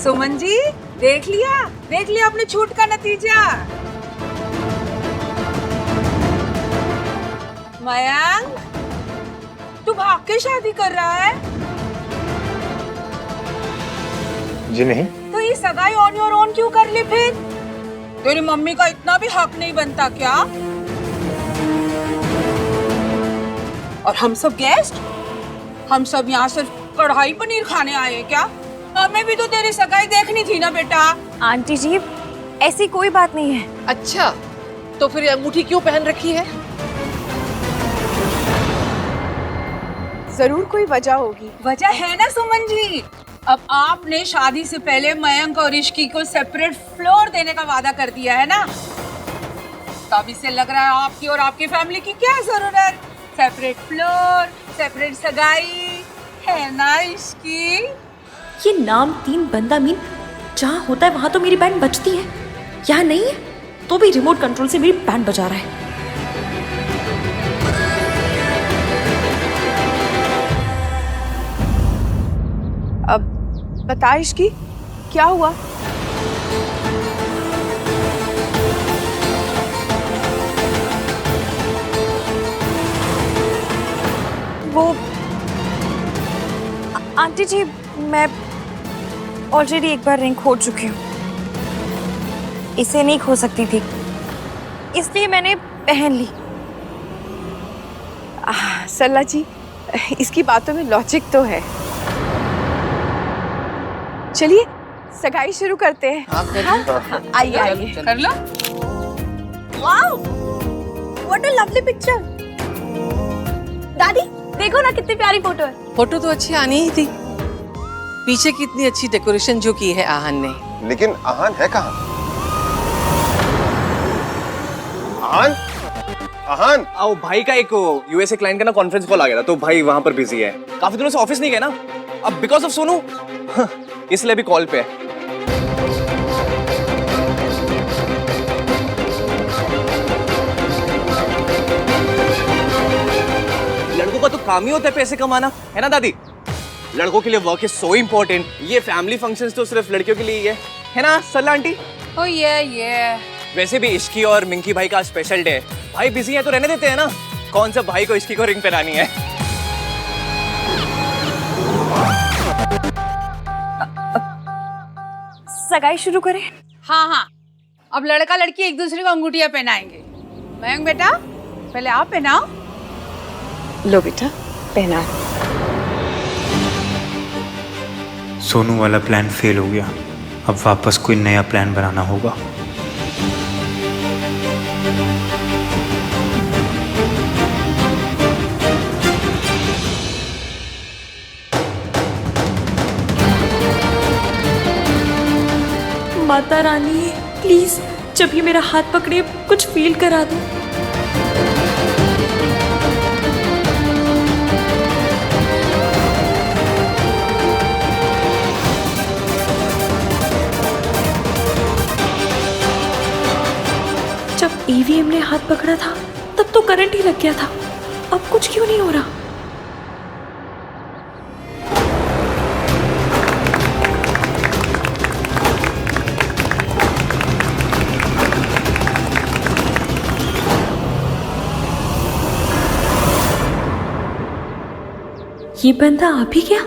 सुमन जी देख लिया अपने छूट का नतीजा। मयंक, तू भाग के शादी कर रहा है? जी नहीं। तो ये सगाई ऑन योर ओन क्यों कर ली फिर? तेरी मम्मी का इतना भी हक नहीं बनता क्या? और हम सब गेस्ट, हम सब यहाँ सिर्फ कढ़ाई पनीर खाने आए हैं क्या? हमें भी तो तेरी सगाई देखनी थी ना बेटा। आंटी जी ऐसी कोई बात नहीं है। अच्छा, तो फिर अंगूठी क्यों पहन रखी है? जरूर कोई वजह होगी। वजह है ना सुमन जी। अब आपने शादी से पहले मयंक और इश्की को सेपरेट फ्लोर देने का वादा कर दिया है ना, तब इससे लग रहा है आपकी और आपकी फैमिली की क्या जरूरत। सेपरेट फ्लोर, सेपरेट सगाई है ना इश्की। ये नाम 3 बंदा मीन जहाँ होता है वहां तो मेरी बहन बचती है, यहाँ नहीं है तो भी रिमोट कंट्रोल से मेरी बैंड बजा रहा है। अब बता इश्की, क्या हुआ? वो आंटी जी, मैं ऑलरेडी एक बार रिंग खो चुकी हूँ। इसे नहीं खो सकती थी, इसलिए मैंने पहन ली। सरला जी, इसकी बातों में लॉजिक तो है। चलिए सगाई शुरू करते हैं। हाँ, आइए आइए। कर लो। Wow, what a lovely picture. दादी देखो ना कितनी प्यारी फोटो है। फोटो तो अच्छी आनी ही थी। पीछे कितनी अच्छी डेकोरेशन जो की है आहन ने। लेकिन आहन है कहाँ? आहन? आहन? आओ, भाई का एक यूएसए क्लाइंट का ना कॉन्फ्रेंस कॉल आ गया था, तो भाई वहां पर बिजी है। काफी दिनों से ऑफिस नहीं गए ना, अब बिकॉज ऑफ सोनू इसलिए भी कॉल पे है। लड़कों का तो काम ही होता है पैसे कमाना, है ना दादी? लड़कों के लिए वर्क इज सो इम्पोर्टेंट। ये फैमिली फंक्शंस तो सिर्फ लड़कियों के लिए ही है ना सरला आंटी? ओ ये वैसे भी इश्की और मिंकी भाई का स्पेशल डे है। भाई बिजी है तो रहने देते हैं ना, कौन सा भाई को इश्की को रिंग पहनानी है। सगाई शुरू करें? हाँ हाँ, अब लड़का लड़की एक दूसरे को अंगूठियां पहनाएंगे। मयंक बेटा, पहले आप पहनाओ। लो बेटा, पहना। सोनू वाला प्लान फेल हो गया, अब वापस कोई नया प्लान बनाना होगा। माता रानी, प्लीज जब ये मेरा हाथ पकड़े कुछ फील करा दो। जब ईवीएम ने हाथ पकड़ा था तब तो करंट ही लग गया था, अब कुछ क्यों नहीं हो रहा? ये बंदा आ भी गया?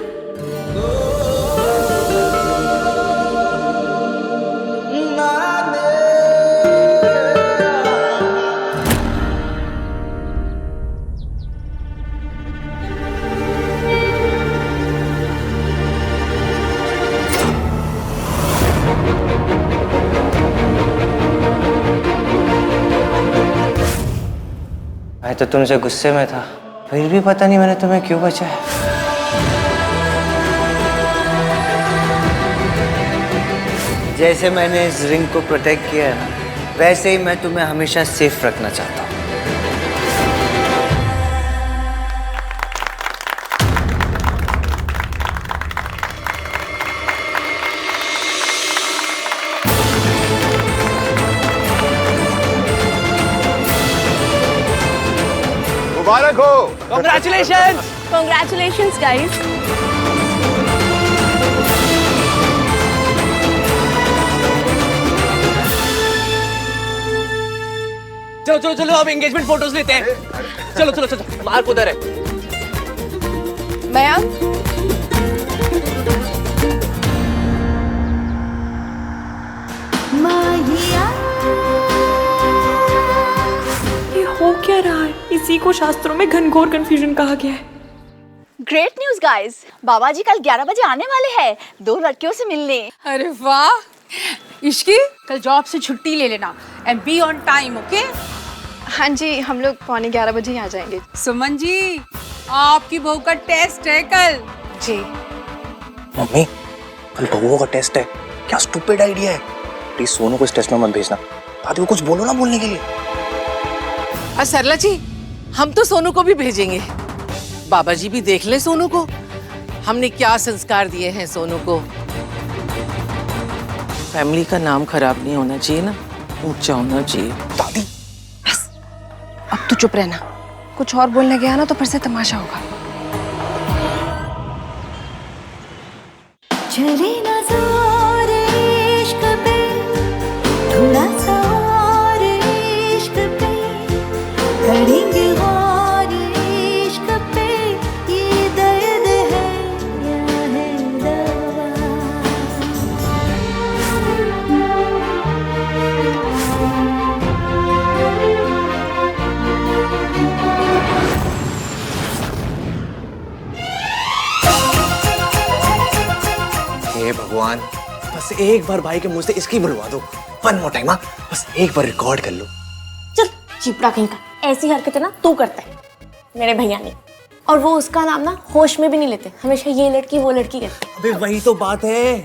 मैं तो तुमसे गुस्से में था, फिर भी पता नहीं मैंने तुम्हें क्यों बचाया। जैसे मैंने इस रिंग को प्रोटेक्ट किया है ना, वैसे ही मैं तुम्हें हमेशा सेफ रखना चाहता हूँ। मुबारक हो। Congratulations! Congratulations guys! चलो चलो चलो, अब एंगेजमेंट फोटोज लेते हैं। चलो चलो चलो, मार्क उधर है। मयंक, ये हो क्या रहा है? इसी को शास्त्रों में घनघोर कंफ्यूजन कहा गया है। ग्रेट न्यूज गाइस, बाबा जी कल 11 बजे आने वाले हैं 2 लड़कियों से मिलने। अरे वाह इश्की, कल जॉब से छुट्टी ले लेना and be on time, okay? हाँ जी, हम लोग 11:15 बजे ही आ जाएंगे। सुमन जी, आपकी बहू का टेस्ट है कल। जी। मम्मी, कल बहू का टेस्ट है। क्या स्टूपिड आइडिया है। प्लीज सोनू को इस टेस्ट में मत भेजना, दादी को कुछ बोलो ना बोलने के लिए। सरला जी, हम तो सोनू को भी भेजेंगे। बाबा जी भी देख ले सोनू को, हमने क्या संस्कार दिए हैं सोनू को। फैमिली का नाम खराब नहीं होना चाहिए ना, छूट जाना चाहिए। बस अब तू चुप रहना, कुछ और बोलने गया ना तो फिर से तमाशा होगा। चले ना जोर इश्क पे, थोड़ा सा और इश्क पे, करेंगे और इश्क पे, ये दर्द है या है दवा। हे भगवान, बस एक बार भाई के मुंह से इसकी बुलवा दो। वन मोर टाइम, बस एक बार रिकॉर्ड कर लो। चल चिपड़ा कहीं का, ऐसी हरकतें ना तू करता है, मेरे भैया ने। और वो उसका नाम ना होश में भी नहीं लेते, हमेशा ये लड़की वो लड़की कहते। अबे वही तो बात है,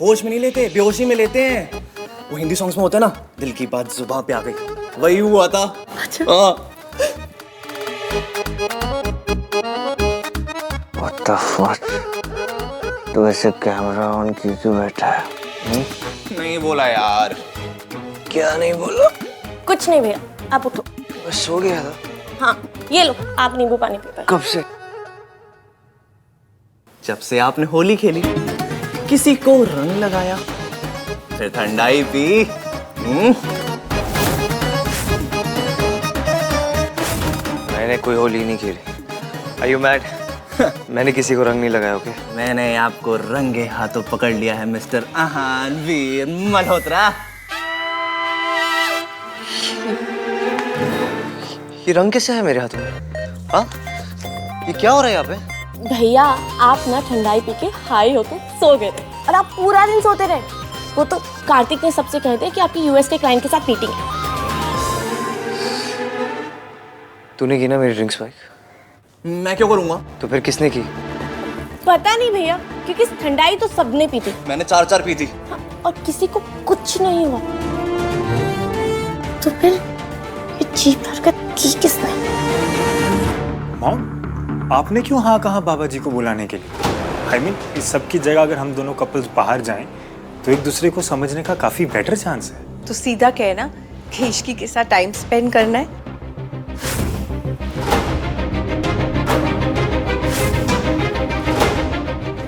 होश में नहीं लेते, बेहोशी में लेते हैं। वो हिंदी सॉन्ग्स में होता है ना, दिल की बात जुबान पे आ गई, वही हुआ था। अच्छा। What the fuck? तू ऐसे कैमरा ऑन की क्यों बैठा है? नहीं बोला यार। क्या नहीं बोला? कुछ नहीं भैया, आप उठो। बस सो गया था। हाँ ये लो, आप नींबू पानी पीते। कब से? जब से आपने होली खेली, किसी को रंग लगाया, फिर ठंडाई पी। मैंने कोई होली नहीं खेली। Are you mad? मैंने किसी को रंग नहीं लगाया, ओके? मैंने आपको रंगे हाथों पकड़ लिया है मिस्टर आहान वीर मल्होत्रा। ये रंग कैसे है मेरे हाथों में? हाँ? ये क्या हो रहा है यहाँ पे? भैया आप ना ठंडाई पी के हाई होके सो गए थे और आप पूरा दिन सोते रहे। वो तो कार्तिक ने सबसे कहे थे कि आपकी यूएस के क्लाइंट के साथ मीटिंग है। तूने की ना मेरी ड्रिंक्स बाइक? मैं क्यों करूंगा? तो फिर किसने की? पता नहीं भैया, क्योंकि ठंडाई तो सबने पी थी। मैंने 4 पी थी। हाँ, और किसी को कुछ नहीं हुआ। तो फिर ये चीप हरकत की किसने? मॉम, आपने क्यों हाँ कहा बाबा जी को बुलाने के लिए? I mean, इस सब की जगह अगर हम दोनों कपल्स बाहर जाएं तो एक दूसरे को समझने का काफी बेटर चांस है। तो सीधा कहना कि इश्की के साथ टाइम स्पेंड करना है।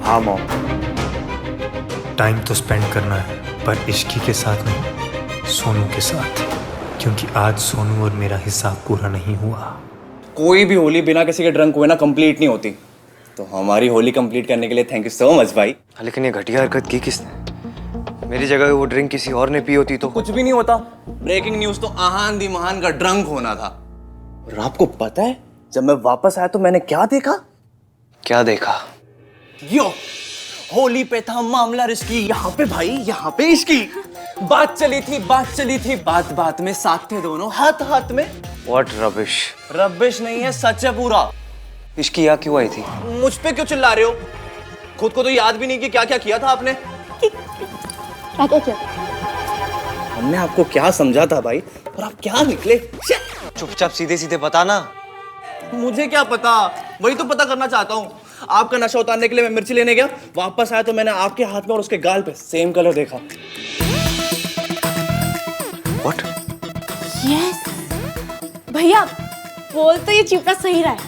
हाँ मॉम, टाइम तो स्पेंड करना है, पर इश्की के साथ नहीं, सोनू के साथ, क्योंकि आज सोनू और मेरा हिसाब पूरा नहीं हुआ। कोई भी होली बिना किसी के ड्रंक हुए ना कंप्लीट नहीं होती। तो हमारी होली कंप्लीट करने के लिए थैंक यू सो मच भाई। लेकिन ये घटिया हरकत की किसने? मेरी जगह वो ड्रिंक किसी और ने पी होती तो कुछ भी नहीं होता। ब्रेकिंग न्यूज तो आहान दी महान का ड्रंक होना था। और आपको पता है जब मैं वापस आया तो मैंने क्या देखा? क्या देखा? यो होली पे था मामला रिस्की, यहाँ पे भाई, यहाँ पे इसकी बात चली थी, बात बात में साथ थे दोनों, हाथ हाथ में। What rubbish? रबिश नहीं है, सच है पूरा। इसकी यहाँ क्यों आई थी? मुझ पे क्यों चिल्ला रहे हो? खुद को तो याद भी नहीं कि क्या क्या किया था आपने। क्या किया? हमने आपको क्या समझा था भाई, और आप क्या निकले? चुपचाप सीधे सीधे बताना। मुझे क्या पता, वही तो पता करना चाहता हूँ। आपका नशा उतारने के लिए मैं मिर्ची लेने गया, वापस आया तो मैंने आपके हाथ में और उसके गाल पे सेम कलर देखा। What? Yes. भैया बोल तो ये चिपका सही रहा है,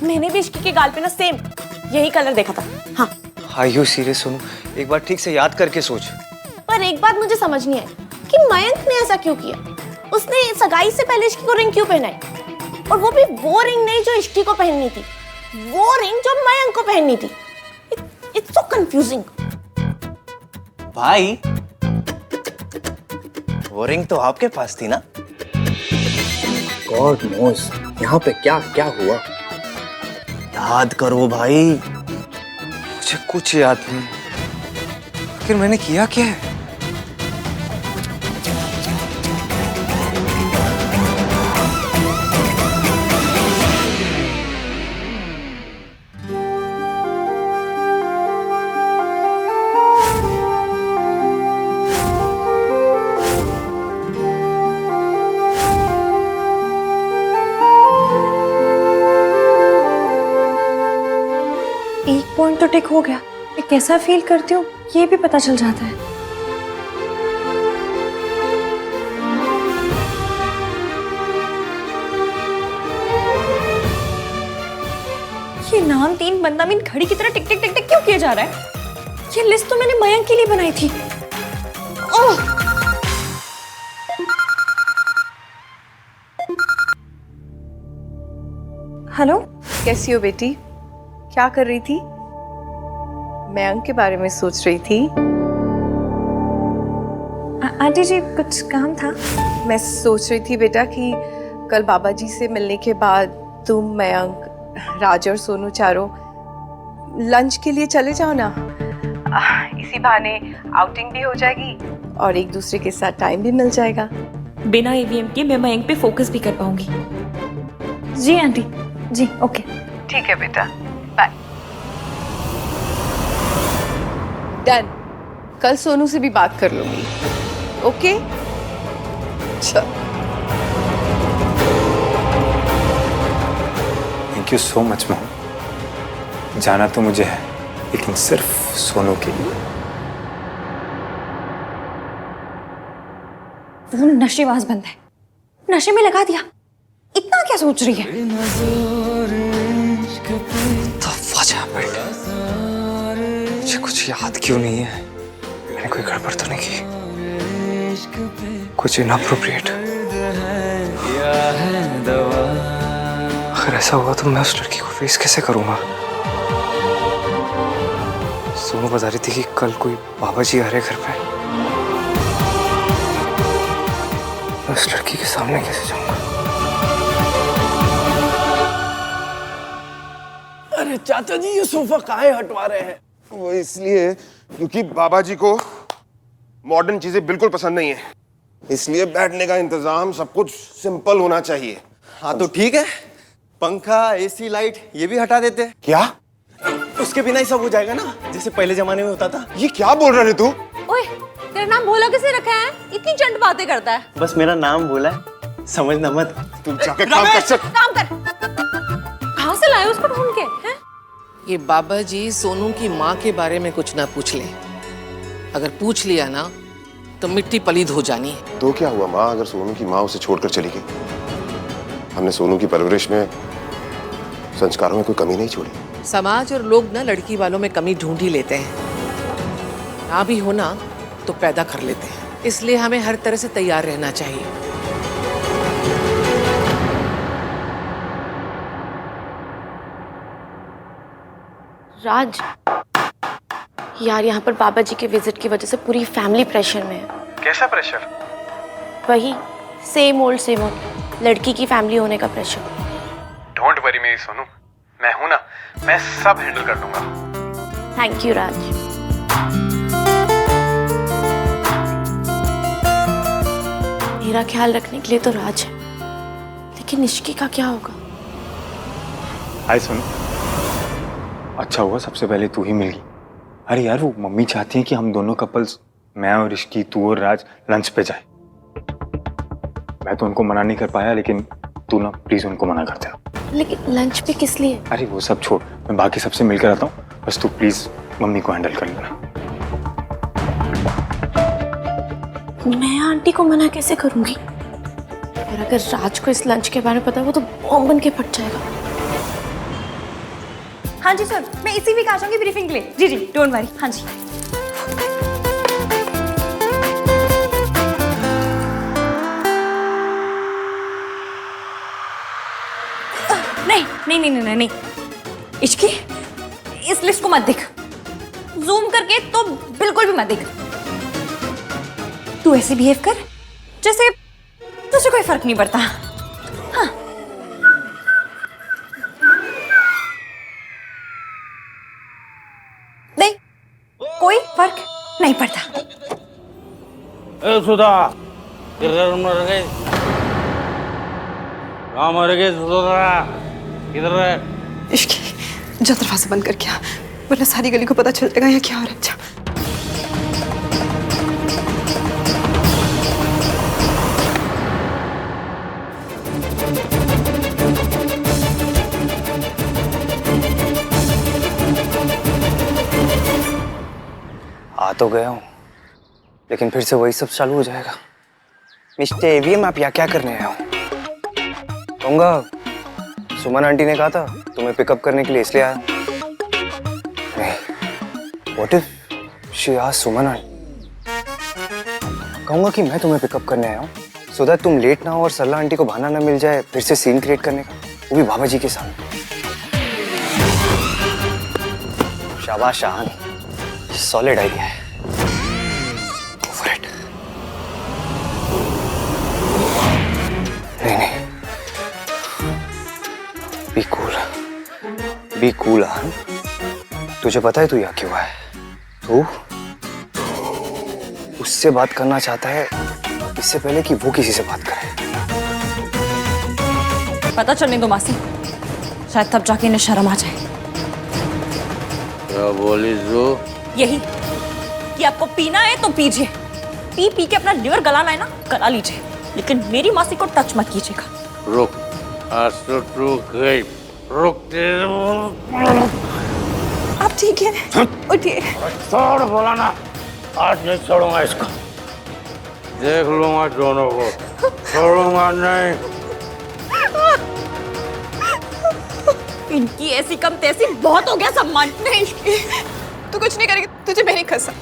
मैंने भी इश्की के गाल पे ना सेम यही कलर देखा था। हाँ। Are you serious सुनो? एक बार ठीक से याद करके सोच। पर एक बात मुझे समझ नहीं आई कि मयंक ने ऐसा क्यों किया। उसने सगाई से पहले इश्की को रिंग क्यों पहनाई, और वो भी वो रिंग नहीं जो इश्की को पहननी थी, वो रिंग जो मयंक को पहननी थी। It's so confusing. भाई वो रिंग तो आपके पास थी ना? गॉड नोस यहाँ पे क्या क्या हुआ। याद करो भाई, मुझे कुछ याद नहीं। आखिर मैंने किया क्या है? पॉइंट तो टिक हो गया, मैं कैसा फील करती हूँ ये भी पता चल जाता है। हम तीन बंदा मीन घड़ी की तरह टिक टिक टिक टिक क्यों किया जा रहा है? ये लिस्ट तो मैंने मयंक के लिए बनाई थी। ओह! हेलो, कैसी हो बेटी? क्या कर रही थी? मयंक के बारे में सोच रही थी। आंटी जी कुछ काम था? मैं सोच रही थी बेटा कि कल बाबा जी से मिलने के बाद तुम, मयंक, राज और सोनू चारों लंच के लिए चले जाओ ना। इसी बहाने आउटिंग भी हो जाएगी और एक दूसरे के साथ टाइम भी मिल जाएगा। बिना ईवीएम के मैं मयंक पे फोकस भी कर पाऊंगी। जी आंटी, जी ओके। ठीक है बेटा, बाय। डन। कल सोनू से भी बात कर लूंगी। ओके? चल। Thank you so much mom. जाना तो मुझे है, लेकिन सिर्फ सोनू के लिए। वो नशेबाज बंदा है, नशे में लगा दिया। इतना क्या सोच रही है? मुझे कुछ याद क्यों नहीं है? मैंने कोई गड़बड़ तो नहीं की? कुछ इनअप्रोप्रिएट? अगर ऐसा हुआ तो मैं उस लड़की को फेस कैसे करूंगा? सोनू बता रही थी कि कल कोई बाबा जी आ रहे घर पे। मैं उस लड़की के सामने कैसे जाऊंगा? अरे चाचा जी, ये सोफा काहे हटवा रहे हैं? वो इसलिए क्योंकि बाबा जी को मॉडर्न चीजें बिल्कुल पसंद नहीं है, इसलिए बैठने का इंतजाम सब कुछ सिंपल होना चाहिए। हाँ तो ठीक है, पंखा, एसी, लाइट ये भी हटा देते हैं। क्या? उसके बिना ही सब हो जाएगा ना, जैसे पहले जमाने में होता था। ये क्या बोल रहे तू? ओए, तेरा नाम भोला किसने रखा है? इतनी चंट बातें करता है। बस मेरा नाम बोला है, समझना मत। तुम जाके काम कर सक। काम कर। कहाँ से लाए उसको ढूंढ के? हैं? ये बाबा जी सोनू की माँ के बारे में कुछ ना पूछ ले। अगर पूछ लिया ना तो मिट्टी पलीद हो जानी है। तो क्या हुआ माँ, अगर सोनू की माँ उसे छोड़कर चली गई? हमने सोनू की परवरिश में, संस्कारों में कोई कमी नहीं छोड़ी। समाज और लोग ना लड़की वालों में कमी ढूंढ ही लेते हैं। ना भी हो ना तो पैदा कर लेते हैं। इसलिए हमें हर तरह से तैयार रहना चाहिए। राज, यार यहाँ पर बाबा जी के विजिट की वजह से पूरी फैमिली प्रेशर में है। कैसा प्रेशर? वही सेम ओल्ड लड़की की फैमिली होने का प्रेशर। डोंट वरी मेरी सोनू, मैं हूं ना, मैं सब हैंडल कर दूंगा। थैंक यू राज। मेरा ख्याल रखने के लिए तो राज है, लेकिन निष्की का क्या होगा? हाय सोनू, अच्छा हुआ सबसे पहले तू ही मिल गई। अरे यार, वो मम्मी चाहती है कि हम दोनों कपल्स, मैं और ऋषि, तू और राज लंच पे जाए। मैं तो उनको मना नहीं कर पाया, लेकिन तू ना प्लीज उनको मना कर दे। लेकिन लंच पे किस लिए? अरे वो सब छोड़, मैं बाकी सबसे मिलकर आता हूँ, बस तू प्लीज मम्मी को हैंडल कर लेना। मैं आंटी को मना कैसे करूंगी? और अगर राज को इस लंच के बारे में पता है, वो तो बॉम्ब बन के फट जाएगा। हाँ जी सर, मैं इसी वीक आ जाऊंगी ब्रीफिंग के लिए। जी जी, डोंट वरी। हाँ जी। नहीं नहीं नहीं नहीं नहीं, इश्की, इस लिस्ट को मत देख। जूम करके तो बिल्कुल भी मत देख। तू ऐसे बिहेव कर जैसे तुझे कोई फर्क नहीं पड़ता। हाँ। नहीं, कोई फर्क नहीं पड़ता। ए सुधा, किधर मर गए? कहाँ मर गए सुधा? किधर है? इश्की, जा दरवाजा बंद करके आ, वरना सारी गली को पता चल जाएगा ये क्या हो रहा है। जा। आ तो गया हूँ, लेकिन फिर से वही सब चालू हो जाएगा। मिस्टर एवीएम, आप यहाँ क्या करने आए हो? कहूँगा सुमन आंटी ने कहा था तुम्हें पिकअप करने के लिए, इसलिए आया। What if she asks Suman aunty? कहूंगा कि मैं तुम्हें पिकअप करने आया हूँ सो दैट तुम लेट ना हो और सरला आंटी को बहाना ना मिल जाए फिर से सीन क्रिएट करने का, वो भी बाबा जी के सामने। शाबाश शाहान, सॉलिड आइडिया है। Go for it. नहीं, बी कूल आहान। तुझे पता है तू यहाँ क्यों है? तू उससे बात करना चाहता है इससे पहले कि वो किसी से बात करे। पता चलने दो मासी, शायद तब जाके इन्हें शर्म आ जाए। क्या बोली जो? यही कि आपको पीना है तो पीजिए, पी पी के अपना लिवर गलाना है ना गला लीजिए, लेकिन मेरी मासी को टच मत कीजिएगा। रुक, आज तो तू गई, रुक आप ठीक है? उठिए। छोड़ बोला ना, आज नहीं छोड़ूंगा इसको, देख लूंगा दोनों को, छोड़ूंगा नहीं। इनकी ऐसी कम तैसी बहुत हो गया सम्मान। नहीं, तू कुछ नहीं करेगी, तुझे मैं नहीं खसा।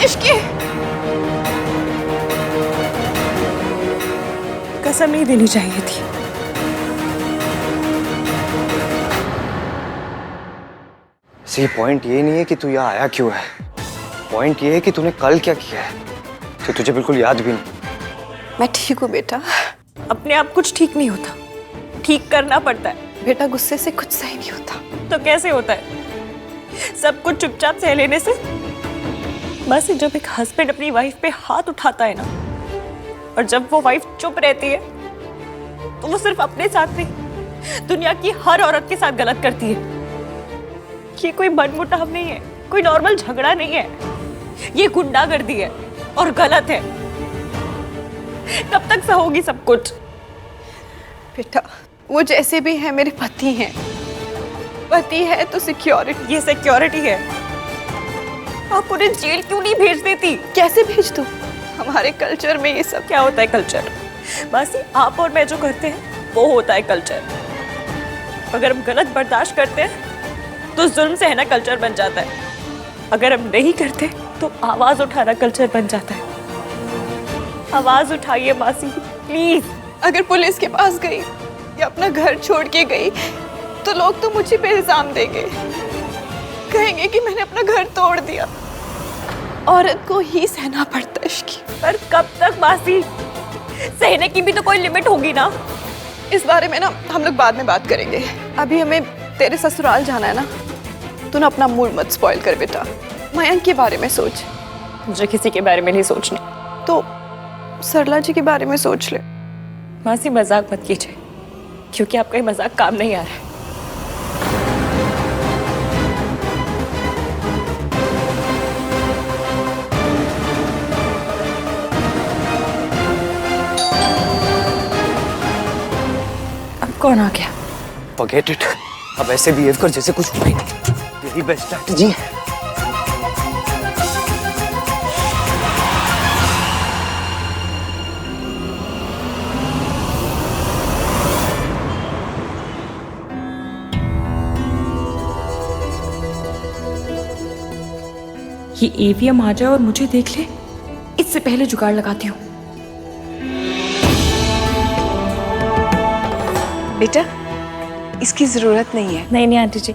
इश्की, कसम नहीं देनी चाहिए थी। सही पॉइंट ये नहीं है कि तू यहाँ आया क्यों है, पॉइंट ये है कि तूने कल क्या किया है तो तुझे बिल्कुल याद भी नहीं। मैं ठीक हूँ बेटा। अपने आप कुछ ठीक नहीं होता, ठीक करना पड़ता है। बेटा गुस्से से कुछ सही नहीं होता। तो कैसे होता है? सब कुछ चुपचाप सह लेने से। बस जब एक हस्बैंड अपनी वाइफ पे हाथ उठाता है ना, और जब वो वाइफ चुप रहती है तो वो सिर्फ अपने साथ नहीं दुनिया की हर औरत के साथ गलत करती है। ये कोई मनमुटाव नहीं है, कोई नॉर्मल झगड़ा नहीं है, ये गुंडागर्दी है और गलत है। कब तक सहोगी सब कुछ? बेटा वो जैसे भी है मेरे पति हैं, पति है तो सिक्योरिटी। ये सिक्योरिटी है। आप उन्हें जेल क्यों नहीं भेज देती? कैसे भेज दूं? हमारे कल्चर में ये सब क्या होता है कल्चर? बस आप और मैं जो करते हैं वो होता है कल्चर। अगर हम गलत बर्दाश्त करते हैं तो जुल्म सहना कल्चर बन जाता है, अगर हम नहीं करते तो आवाज उठाना कल्चर बन जाता है। आवाज उठाइए मासी प्लीज। अगर पुलिस के पास गई या अपना घर छोड़ के गई तो लोग तो मुझे पे इल्जाम देंगे, कहेंगे कि मैंने अपना घर तोड़ दिया। औरत को ही सहना पड़ता है इश्की। पर कब तक मासी? सहने की भी तो कोई लिमिट होगी ना। इस बारे में ना हम लोग बाद में बात करेंगे, अभी हमें तेरे ससुराल जाना है ना। तू ना अपना मूड मत स्पॉइल कर बेटा, मयंक के बारे में सोच। मुझे किसी के बारे में नहीं सोचना। तो सरला जी के बारे में सोच ले। मासी मजाक मत कीजिए, क्योंकि आपका ये मजाक काम नहीं आ रहा है। अब कौन आ गया? Forget it. अब ऐसे बिहेव कर जैसे कुछ हुआ ही नहीं। यही बेस्ट स्ट्रैटेजी है। ये एवीएम आ जाए और मुझे देख ले, इससे पहले जुगाड़ लगाती हूँ। बेटा इसकी जरूरत नहीं है। नहीं आंटी जी,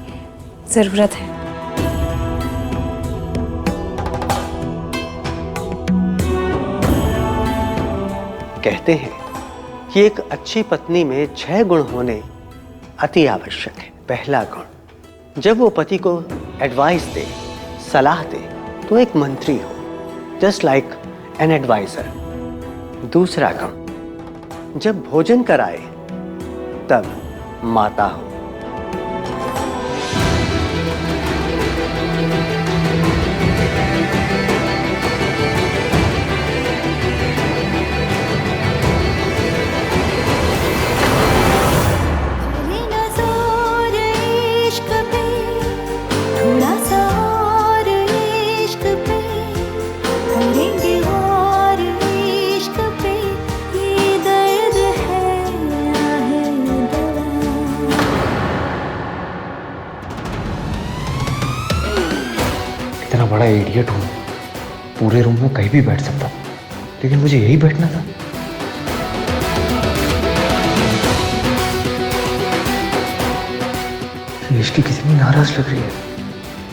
जरूरत है। कहते हैं कि एक अच्छी पत्नी में 6 गुण होने अति आवश्यक है। पहला गुण, जब वो पति को एडवाइस दे, सलाह दे तो एक मंत्री हो, जस्ट लाइक एन एडवाइजर। दूसरा गुण, जब भोजन कराए तब माता हो। चले ना जोर इश्क पे कितना बड़ा इडियट हूँ, पूरे रूम में कहीं भी बैठ सकता, लेकिन मुझे यही बैठना था। इसकी कितनी नाराज लग रही है।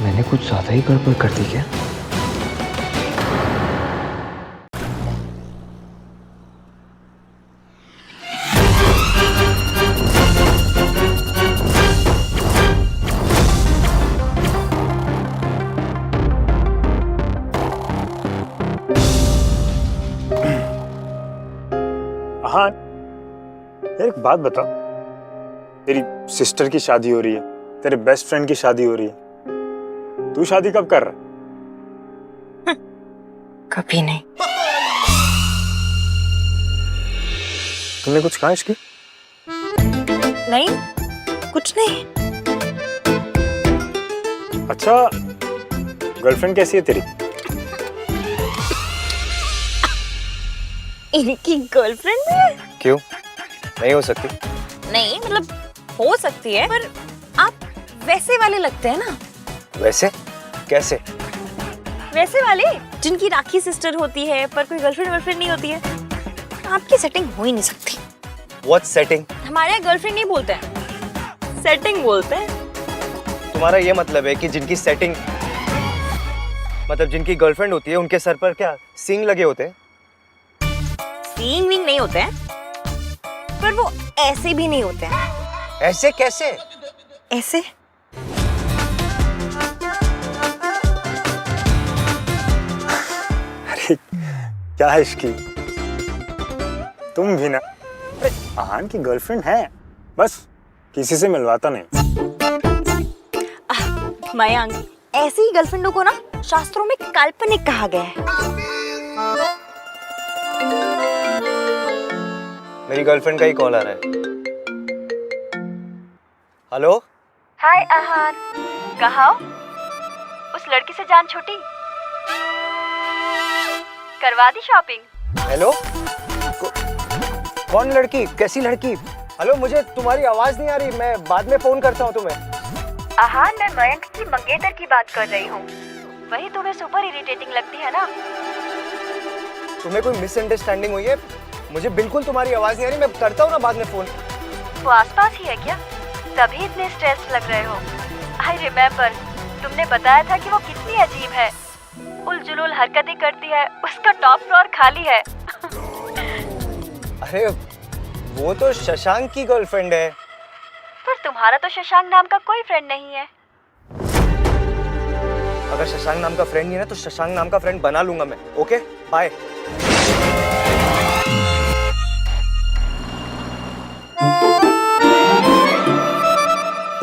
मैंने कुछ ज्यादा ही गड़बड़ कर दी क्या? हाँ यार, एक बात बता, तेरी सिस्टर की शादी हो रही है, तेरे बेस्ट फ्रेंड की शादी हो रही है, तू शादी कब कर रहा? कभी नहीं। तुमने कुछ कहा इसकी? नहीं, कुछ नहीं। अच्छा, गर्लफ्रेंड कैसी है तेरी? इनकी गर्लफ्रेंड भी है? क्यों नहीं हो सकती? नहीं मतलब हो सकती है, पर आप वैसे वाले लगते हैं ना। वैसे कैसे? वैसे वाले जिनकी राखी सिस्टर होती है पर कोई गर्लफ्रेंड वर्लफ्रेंड नहीं होती है। आपकी सेटिंग हो ही नहीं सकती। What setting? हमारे यहाँ गर्लफ्रेंड नहीं बोलते हैं, सेटिंग बोलते हैं। तुम्हारा ये मतलब है कि जिनकी सेटिंग मतलब जिनकी गर्लफ्रेंड होती है उनके सर पर क्या सींग लगे होते हैं? सींग विंग नहीं होते हैं, पर वो ऐसे भी नहीं होते हैं। ऐसे कैसे? ऐसे अरे क्या है इसकी? तुम भी ना। अरे आहान की गर्लफ्रेंड है, बस किसी से मिलवाता नहीं। मयंक, ऐसी ही गर्लफ्रेंडों को ना शास्त्रों में काल्पनिक कहा गया है। मेरी गर्लफ्रेंड का ही कॉल आ रहा है। हेलो, हाय आहान, कहाँ हो? उस लड़की से जान छूटी? करवा दी शॉपिंग? हेलो, कौन लड़की? कैसी लड़की? हेलो, मुझे तुम्हारी आवाज नहीं आ रही, मैं बाद में फोन करता हूँ तुम्हें। आहान, मैं मयंक की मंगेतर की बात कर रही हूँ। वही तुम्हें सुपर इरिटेटिंग लगती है ना? तुम्हें कोई मिसअंडरस्टैंडिंग हुई है? मुझे बिल्कुल तुम्हारी आवाज नहीं आ रही, मैं करता हूँ ना बाद में फोन। वो आसपास ही है क्या? तभी इतने स्ट्रेस लग रहे हो। आई रिमेम्बर, तुमने बताया था कि वो कितनी अजीब है, उलझुल हरकतें करती है, उसका टॉप फ्लोर खाली है। अरे वो तो शशांक की गर्लफ्रेंड है। पर तुम्हारा तो शशांक नाम का कोई फ्रेंड नहीं है। अगर शशांक नाम का फ्रेंड नहीं है ना, तो शशांक नाम का फ्रेंड बना लूंगा मैं। Okay, bye.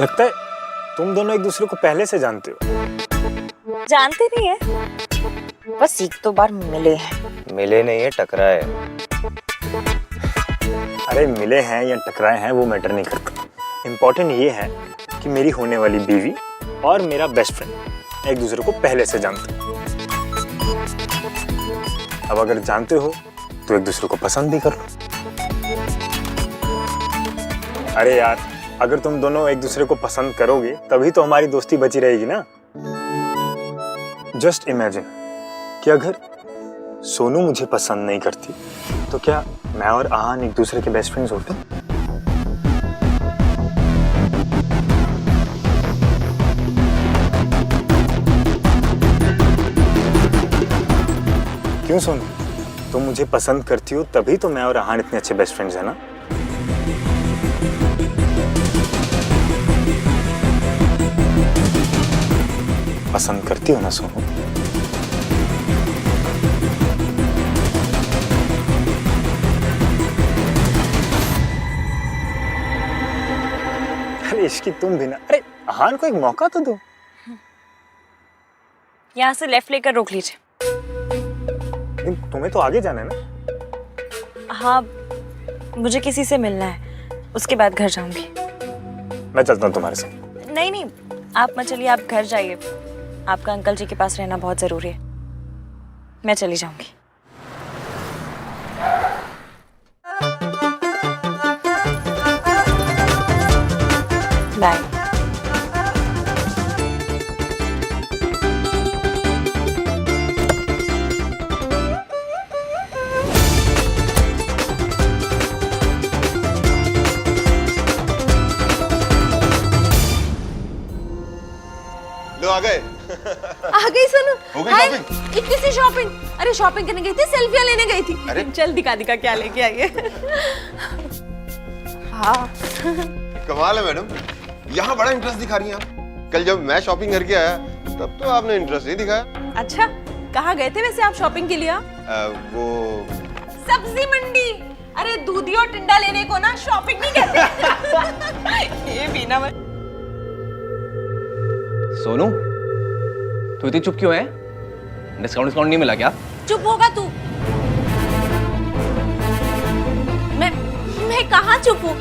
लगता है तुम दोनों एक दूसरे को पहले से जानते हो। जानते नहीं है, बस एक दो बार मिले हैं। मिले नहीं है, टकराए। अरे मिले हैं या टकराए हैं वो मैटर नहीं करता। इम्पोर्टेंट ये है कि मेरी होने वाली बीवी और मेरा बेस्ट फ्रेंड एक दूसरे को पहले से जानते हो। अब अगर जानते हो तो एक दूसरे को पसंद भी कर लो। अरे यार, अगर तुम दोनों एक दूसरे को पसंद करोगे तभी तो हमारी दोस्ती बची रहेगी ना। जस्ट इमेजिन कि अगर सोनू मुझे पसंद नहीं करती तो क्या मैं और आहान एक दूसरे के बेस्ट फ्रेंड्स होते? क्यों सोनू, तुम मुझे पसंद करती हो तभी तो मैं और आहान इतने अच्छे बेस्ट फ्रेंड्स हैं ना। पसंद करती हो ना सोनू? अरे इश्की तुम भी ना। अरे आहान को एक मौका तो दो। यहाँ से लेफ्ट लेकर रोक लीजिए। तुम्हें तो आगे जाना है ना। हाँ, मुझे किसी से मिलना है, उसके बाद घर जाऊंगी। मैं चलता हूँ तुम्हारे साथ। नहीं नहीं, आप मत चलिए, आप घर जाइए। आपका अंकल जी के पास रहना बहुत जरूरी है। मैं चली जाऊंगी। बाय। लो आ गए। आ गई सोनू। हो गई हाय, शॉपिंग? इतनी सी शॉपिंग? अरे शॉपिंग करने गई थी, सेल्फियां लेने गई थी। अरे चल दिखा दिखा क्या लेके आई है। हाँ। कमाल है मैडम, यहाँ बड़ा इंटरेस्ट दिखा रही हैं आप। कल जब मैं शॉपिंग करके आया तब तो आपने इंटरेस्ट नहीं दिखाया। अच्छा, कहाँ गए थे वैसे आप शॉपिंग के लिए? वो सब्जी मंडी। अरे दूधी और टिंडा लेने को ना शॉपिंग नहीं कहते। ये भी ना सोनू, तू इतनी चुप क्यों है? डिस्काउंट नहीं मिला क्या? चुप होगा तू। मैं कहाँ चुप हूँ?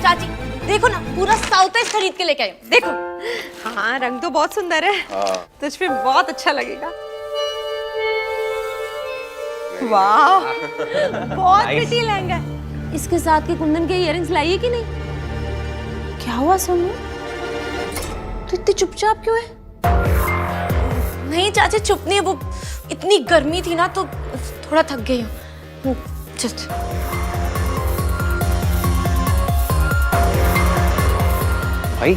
चाची देखो ना, पूरा साउथ ईस्ट खरीद के लेके आई हूँ। देखो। हाँ, रंग तो बहुत सुंदर है। तुझ पे बहुत अच्छा लगेगा। वाह, बहुत प्रिटी लहंगा है। इसके साथ के कुंदन के इयररिंग्स लाइए कि नहीं? क्या हुआ सोनू, तू इतनी चुपचाप क्यों है? नहीं चाची, चुप नहीं है, वो इतनी गर्मी थी ना तो थोड़ा थक गई हूँ। जस्ट भाई,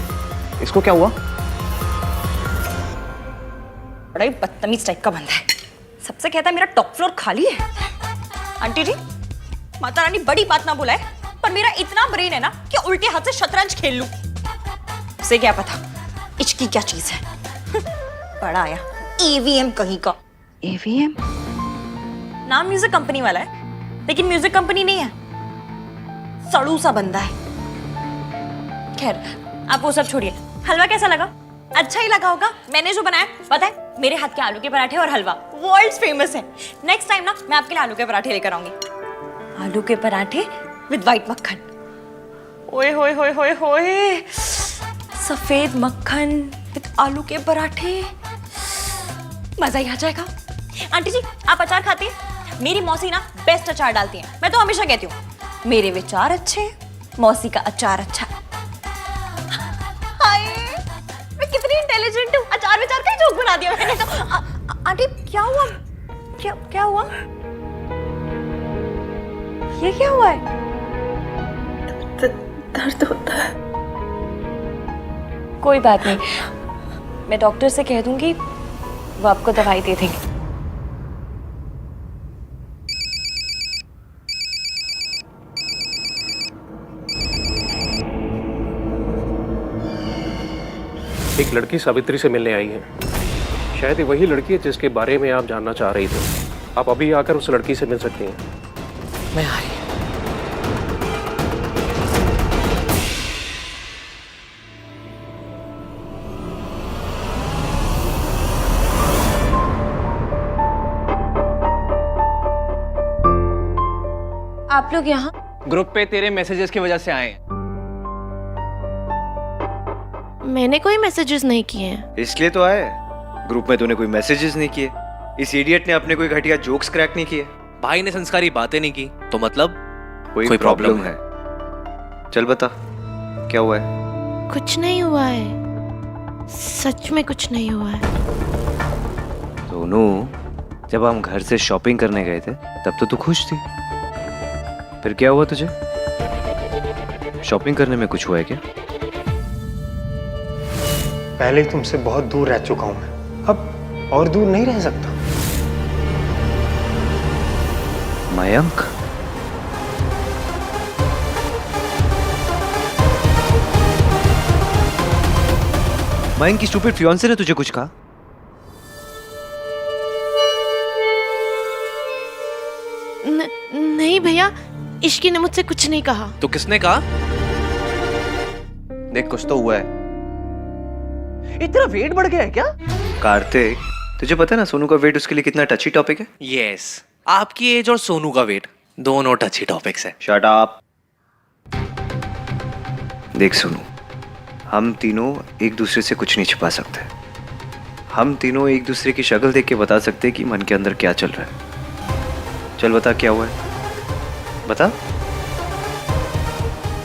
इसको क्या हुआ? बड़ा ही बदतमीज टाइप का बंदा है। सबसे कहता है मेरा टॉप फ्लोर खाली है। आंटी जी, माता रानी बड़ी बात ना बुलाए, पर मेरा इतना ब्रेन है ना कि उल्टे हाथ से शतरंज खेल लूं। उसे क्या पता इचकी क्या चीज है। बड़ा आया ईवीएम कहीं का। ईवीएम नाम म्यूजिक कंपनी वाला है, लेकिन म्यूजिक कंपनी नहीं है। सड़ू सा बंदा है। खैर, आप वो सब छोड़िए। हलवा कैसा लगा? अच्छा ही लगा होगा। मैंने जो बनाया, पता है, मेरे हाथ के आलू के पराठे और हलवा वर्ल्ड फेमस है। नेक्स्ट टाइम ना मैं आपके लिए आलू के पराठे लेकर आऊंगी। आलू के पराठे विद व्हाइट मक्खन। ओए होए होए होए होए, सफेद मक्खन विद आलू के पराठे, मजा ही आ जाएगा। आंटी जी, आप अचार खाती हैं? मेरी मौसी ना बेस्ट अचार डालती हैं। मैं तो हमेशा कहती हूँ, मेरे विचार अच्छे, मौसी का अचार अच्छा। मैं कितनी इंटेलिजेंट हूँ। अचार विचार का ही जोक बना दिया मैंने तो। आंटी क्या हुआ? क्या हुआ? ये क्या हुआ है? दर्द होता है। कोई बात नहीं, मैं डॉक्टर से कह दूंगी, वो आपको दवाई दे देंगे। एक लड़की सावित्री से मिलने आई है। शायद ये वही लड़की है जिसके बारे में आप जानना चाह रही थी। आप अभी आकर उस लड़की से मिल सकती हैं। मैं आ रही। आप लोग यहाँ? ग्रुप पे तेरे मैसेजेस की वजह से आए हैं। मैंने कोई मैसेजेस नहीं किए हैं। इसलिए तो आए। ग्रुप में तूने कोई मैसेजेस नहीं किए। इस इडियट ने अपने कोई घटिया जोक्स क्रैक नहीं किए। भाई ने संस्कारी बातें नहीं की, तो मतलब कोई प्रॉब्लम है? चल बता, क्या हुआ है? कुछ नहीं हुआ है, सच में कुछ नहीं हुआ है। सोनू, जब हम घर से शॉपिंग करने गए थे तब तो तू खुश थी। फिर क्या हुआ तुझे? शॉपिंग करने में कुछ हुआ है क्या? पहले ही तुमसे बहुत दूर रह चुका हूं मैं, अब और दूर नहीं रह सकता। मयंक, मयंक की स्टूपिड फियांसे ने तुझे कुछ कहा? नहीं भैया, इश्की ने मुझसे कुछ नहीं कहा। तो किसने कहा? देख, कुछ तो हुआ है। इतना वेट बढ़ गया है क्या? कार्तिक, तुझे पता है ना सोनू का वेट उसके लिए कितना टची टॉपिक है? यस, आपकी एज और सोनू का वेट दोनों टची टॉपिक्स है। Shut up. देख सोनू, हम तीनों एक दूसरे से कुछ नहीं छिपा सकते। हम तीनों एक दूसरे की शक्ल देख के बता सकते हैं कि मन के अंदर क्या चल रहा है। चल बता, क्या हुआ है? बता।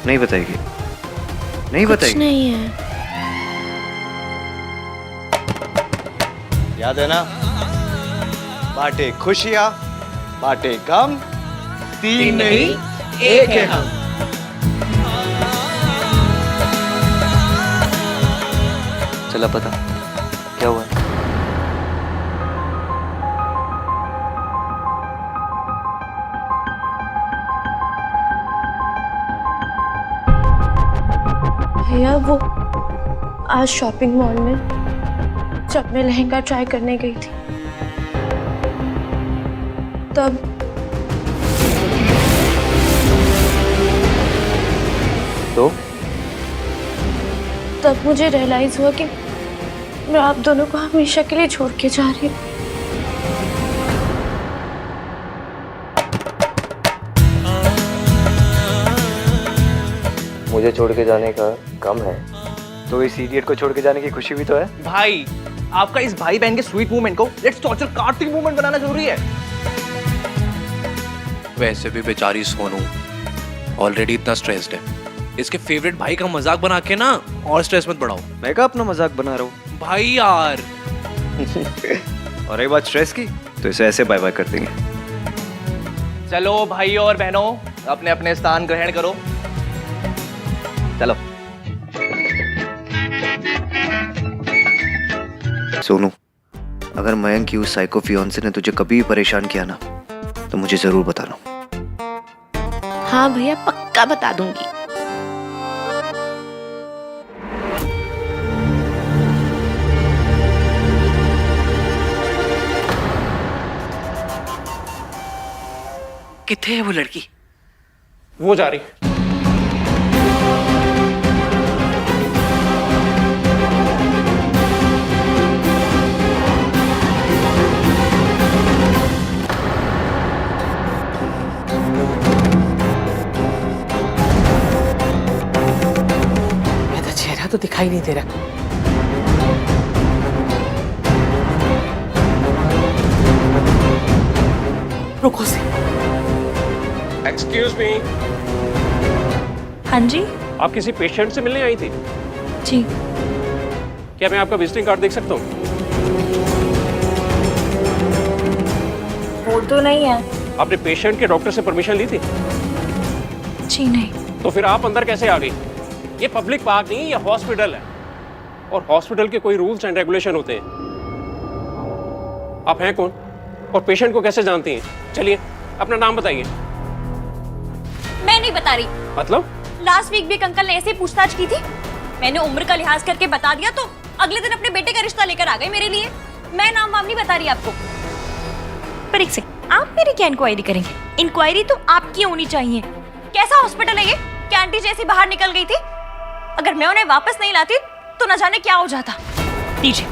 नहीं बताएगी? नहीं बताएगी? कुछ नहीं है। याद है ना, बांटे खुशियां, बांटे गम, तीन नहीं एक है हम। चला बता। क्या हुआ? भैया वो आज शॉपिंग मॉल में जब मैं लहंगा ट्राई करने गई थी तब मुझे रियलाइज हुआ कि मैं आप दोनों को हमेशा के लिए छोड़ के जा रही हूँ। मुझे छोड़ के जाने का गम है तो इस इडियट को छोड़ के जाने की खुशी भी तो है। भाई आपका इस भाई बहन के स्वीट मूवमेंट को लेट्स टॉर्चर कार्तिक मूवमेंट बनाना जरूरी है। वैसे भी बेचारी सोनू ऑलरेडी इतना स्ट्रेस्ड है, इसके फेवरेट भाई का मजाक बना के ना और स्ट्रेस मत बढ़ाओ। मैं का अपना मजाक बना रहा हूँ भाई यार। और एक बात स्ट्रेस की तो इसे ऐसे बाय बाय कर देंगे। चलो भाई और बहनों अपने अपने स्थान ग्रहण करो। चलो। सोनू, अगर मयंक की उस साइको फियांसे ने तुझे कभी भी परेशान किया ना तो मुझे जरूर बताना। हाँ भैया पक्का बता दूंगी। किथे है वो लड़की? वो जा रही। मेरा चेहरा तो दिखाई नहीं दे रहा। रुको से। Excuse me. हाँ जी। आप किसी पेशेंट से मिलने आई थी? जी। क्या मैं आपका विजिटिंग कार्ड देख सकता हूँ? वो तो नहीं है। आपने पेशेंट के डॉक्टर से परमिशन ली थी? जी नहीं। तो फिर आप अंदर कैसे आ गई? ये पब्लिक पार्क नहीं, ये हॉस्पिटल है और हॉस्पिटल के कोई रूल्स एंड रेगुलेशन होते हैं। आप हैं कौन और पेशेंट को कैसे जानती हैं? चलिए अपना नाम बताइए। मैं नहीं बता रही। मतलब? लास्ट वीक भी एक अंकल ने ऐसे ही पूछताछ की थी, मैंने उम्र का लिहाज करके बता दिया तो अगले दिन अपने बेटे का रिश्ता लेकर आ गए मेरे लिए। मैं नाम वाम नहीं बता रही आपको। पर एक सेकंड, आप मेरी क्या इंक्वायरी करेंगे? इंक्वायरी तो आपकी होनी चाहिए। कैसा हॉस्पिटल है ये? क्या आंटी जैसी बाहर निकल गई थी? अगर मैं उन्हें वापस नहीं लाती तो न जाने क्या हो जाता। दीजिए,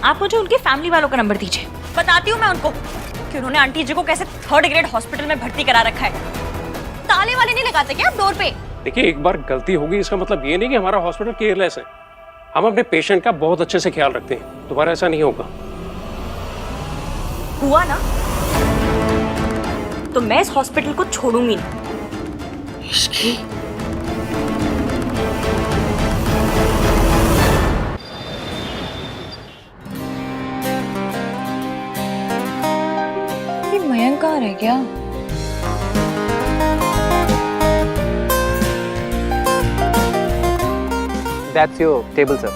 आप मुझे उनके फैमिली वालों का नंबर दीजिए, बताती हूँ मैं उनको कि उन्होंने आंटी जी को कैसे 3rd ग्रेड हॉस्पिटल में भर्ती करा रखा है। ताले वाले नहीं लगाते क्या आप डोर पे? देखिए, एक बार गलती होगी इसका मतलब ये नहीं कि हमारा हॉस्पिटल केयरलेस है। हम अपने पेशेंट का बहुत अच्छे से ख्याल रखते हैं, दोबारा ऐसा नहीं होगा। हुआ ना तो मैं इस हॉस्पिटल को छोड़ूंगी नहीं। इश्की मयंक कहाँ रह गया? That's your table, sir.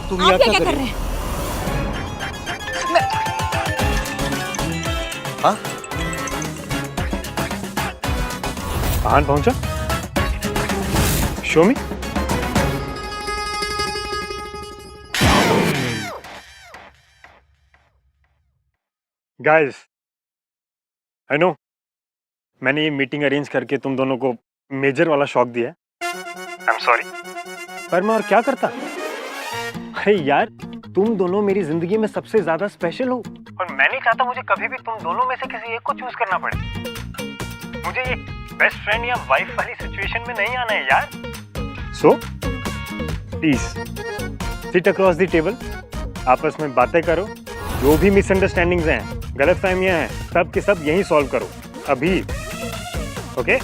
तुम यहाँ क्या कर रहे हैं? हाँ? कहाँ पहुंचा? Show me. Guys, I know मैंने ये मीटिंग अरेंज करके तुम दोनों को मेजर वाला शॉक दिया है। I'm sorry. पर मैं और क्या करता? अरे यार, तुम दोनों मेरी जिंदगी में सबसे ज्यादा स्पेशल हो और मैं नहीं चाहता मुझे कभी भी तुम दोनों में से किसी एक को चूज करना पड़े। मुझे ये बेस्ट फ्रेंड या वाइफ वाली सिचुएशन में नहीं आना है यार। So please sit across the table, आपस में बातें करो, जो भी मिसअंडरस्टैंडिंग्स हैं, गलतफहमियां हैं, सब के सब यहीं सॉल्व करो अभी। ओके?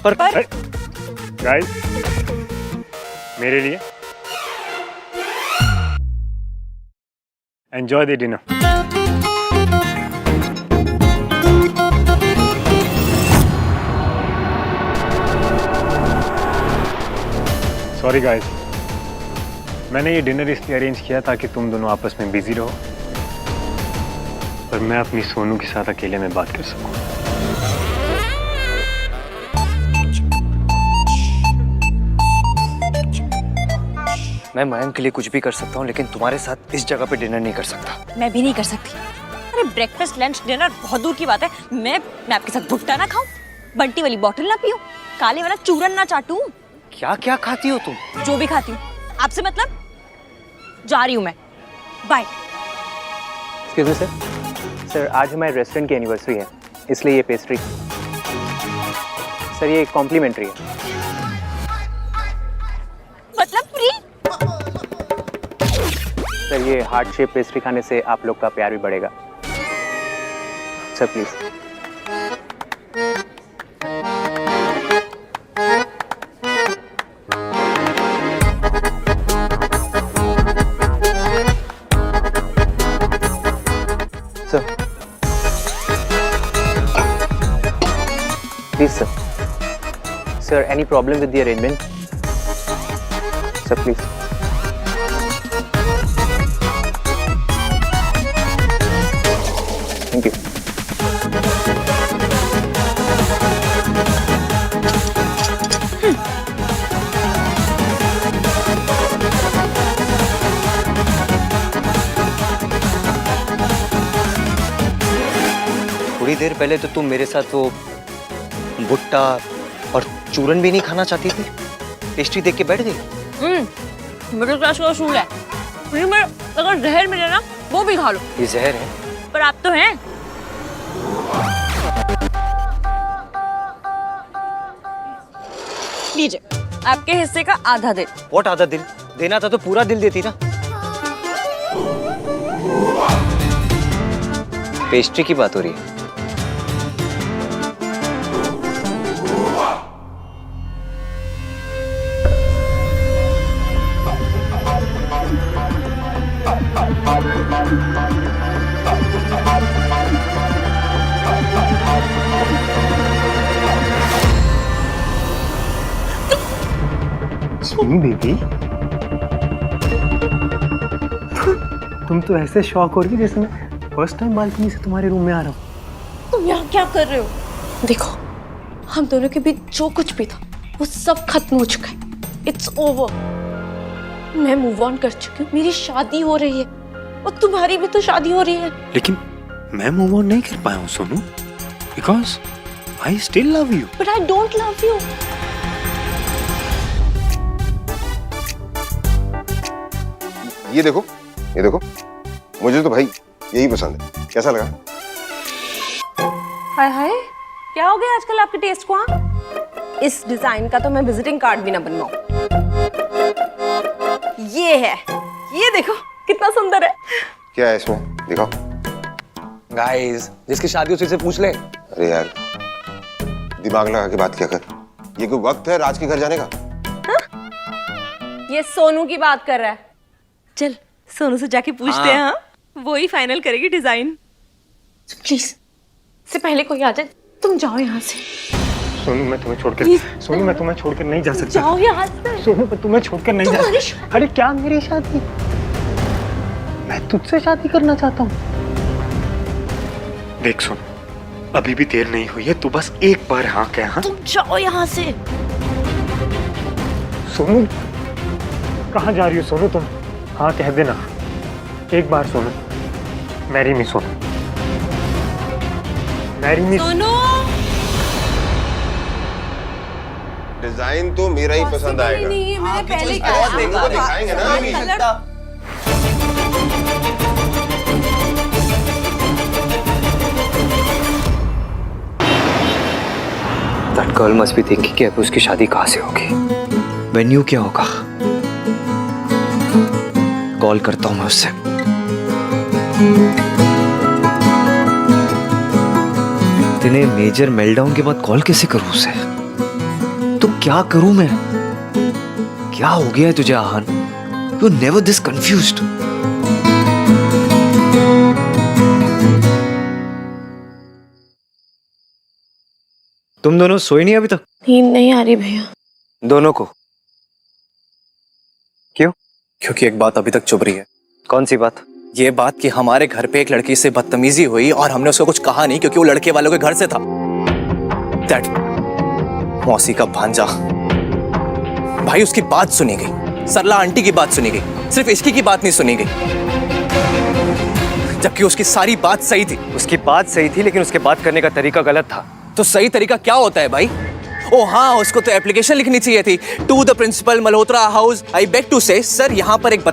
पर गाइस, मेरे लिए enjoy the dinner. Sorry guys, मैंने ये डिनर इसलिए अरेंज किया ताकि तुम दोनों आपस में बिजी रहो और मैं अपनी सोनू के साथ अकेले में बात कर सकूं। मैं मयंक के लिए कुछ भी कर सकता हूँ, लेकिन तुम्हारे साथ इस जगह पे डिनर नहीं कर सकता। मैं भी नहीं कर सकती। अरे ब्रेकफास्ट लंच डिनर बहुत दूर की बात है। मैं आपके साथ भुट्टा ना खाऊं, बंटी वाली बोतल ना पीऊं, काले वाला चूरन ना चाटूं। क्या क्या खाती हो तुम? जो भी खाती हूँ। आपसे मतलब? जा रही हूँ मैं, बाय। एक्सक्यूज मी सर, आज हमारे रेस्टोरेंट की एनिवर्सरी है, इसलिए ये पेस्ट्री सर, ये कॉम्प्लीमेंट्री है। मतलब फ्री? सर, ये हार्ट शेप पेस्ट्री खाने से आप लोग का प्यार भी बढ़ेगा। Sir please. Sir please sir, any problem with the arrangement? Sir please. Thank you. थोड़ी देर पहले तो तुम मेरे साथ वो भुट्टा और चूरन भी नहीं खाना चाहती थी, पेस्ट्री देख के बैठ गई। मिडिल क्लास का असूल है, फ्री में अगर जहर मिले ना वो भी खा लो। ये जहर है? पर आप तो हैं। लीजिए, आपके हिस्से का आधा दिल। व्हाट आधा दिल? देना था तो पूरा दिल देती ना। पेस्ट्री की बात हो रही है। सोनू बेबी, तुम तो ऐसे शॉक हो रही जैसे मैं फर्स्ट टाइम बालकनी से तुम्हारे रूम में आ रहा हूँ। तुम यहाँ क्या कर रहे हो? देखो, हम दोनों के बीच जो कुछ भी था वो सब खत्म हो चुका है। It's over. मैं मूव ऑन कर चुकी हूँ, मेरी शादी हो रही है और तुम्हारी भी तो शादी हो रही है। लेकिन मैं मूव ऑन नहीं कर पाया हूँ Sonu, because I still love you. But I don't love you. ये देखो, ये देखो, मुझे तो भाई यही पसंद है। कैसा लगा? हाय हाय, क्या हो गया आजकल आपके टेस्ट को? इस डिजाइन का तो मैं विजिटिंग कार्ड भी ना बनवाऊं। ये है, ये देखो कितना सुंदर है। क्या है इसमें? दिखाओ। गाइस, जिसकी शादी उसी से पूछ ले। अरे यार, दिमाग लगा के बात क्या कर। ये कोई वक्त है राज के घर जाने का? ये सोनू की बात कर रहा है। चल सोनू से जाके पूछते हैं। हाँ, वो ही फाइनल करेगी डिजाइन। प्लीज, से पहले कोई आ जाए। तुम जाओ यहाँ से। सोनू, मैं तुम्हें छोड़कर सोनू, मैं तुम्हें छोड़कर नहीं जा सकता। जाओ यहाँ से। सोनू, मैं तुम्हें छोड़कर नहीं जा सकता। अरे क्या मेरी शादी? मैं तुझसे शादी करना चाहता हूँ। देख सोनू, अभी भी देर नहीं हुई है, तू बस एक बार हाँ कह। हाँ, तुम जाओ यहाँ से। सोनू, कहाँ जा रही हो सोनू तुम? हाँ कह देना एक बार। Sonu, marry me Sonu, marry me Sonu. Design तो मेरा ही पसंद आएगा। नहीं, मैंने पहले बहुत देखो तो दिखाएंगे ना। That girl must be thinking कि अब उसकी शादी कहाँ से होगी। वेन्यू क्या होगा? कॉल करता हूँ मैं उससे। इतने मेजर मेल्टडाउन के बाद कॉल कैसे करूँ उसे? तो क्या करूँ मैं? क्या हो गया है तुझे आहान? You're never this confused. तुम दोनों सोई नहीं अभी तक? नींद नहीं आ रही भैया। दोनों को? क्यों? क्योंकि एक बात अभी तक चुभ रही है। कौन सी बात? ये बात कि हमारे घर पे एक लड़की से बदतमीजी हुई और हमने उसको कुछ कहा नहीं क्योंकि वो लड़के वालों के घर से था। दैट मौसी का भांजा। भाई उसकी बात सुनी गई, सरला आंटी की बात सुनी गई, सिर्फ इसकी की बात नहीं सुनी गई, जबकि उसकी सारी बात सही थी। उसकी बात सही थी लेकिन उसके बात करने का तरीका गलत था। तो सही तरीका क्या होता है भाई? ओ हाँ, उसको तो एप्लीकेशन लिखनी चाहिए थी। To the principal Malhotra house, I beg to say sir यहाँ पर एक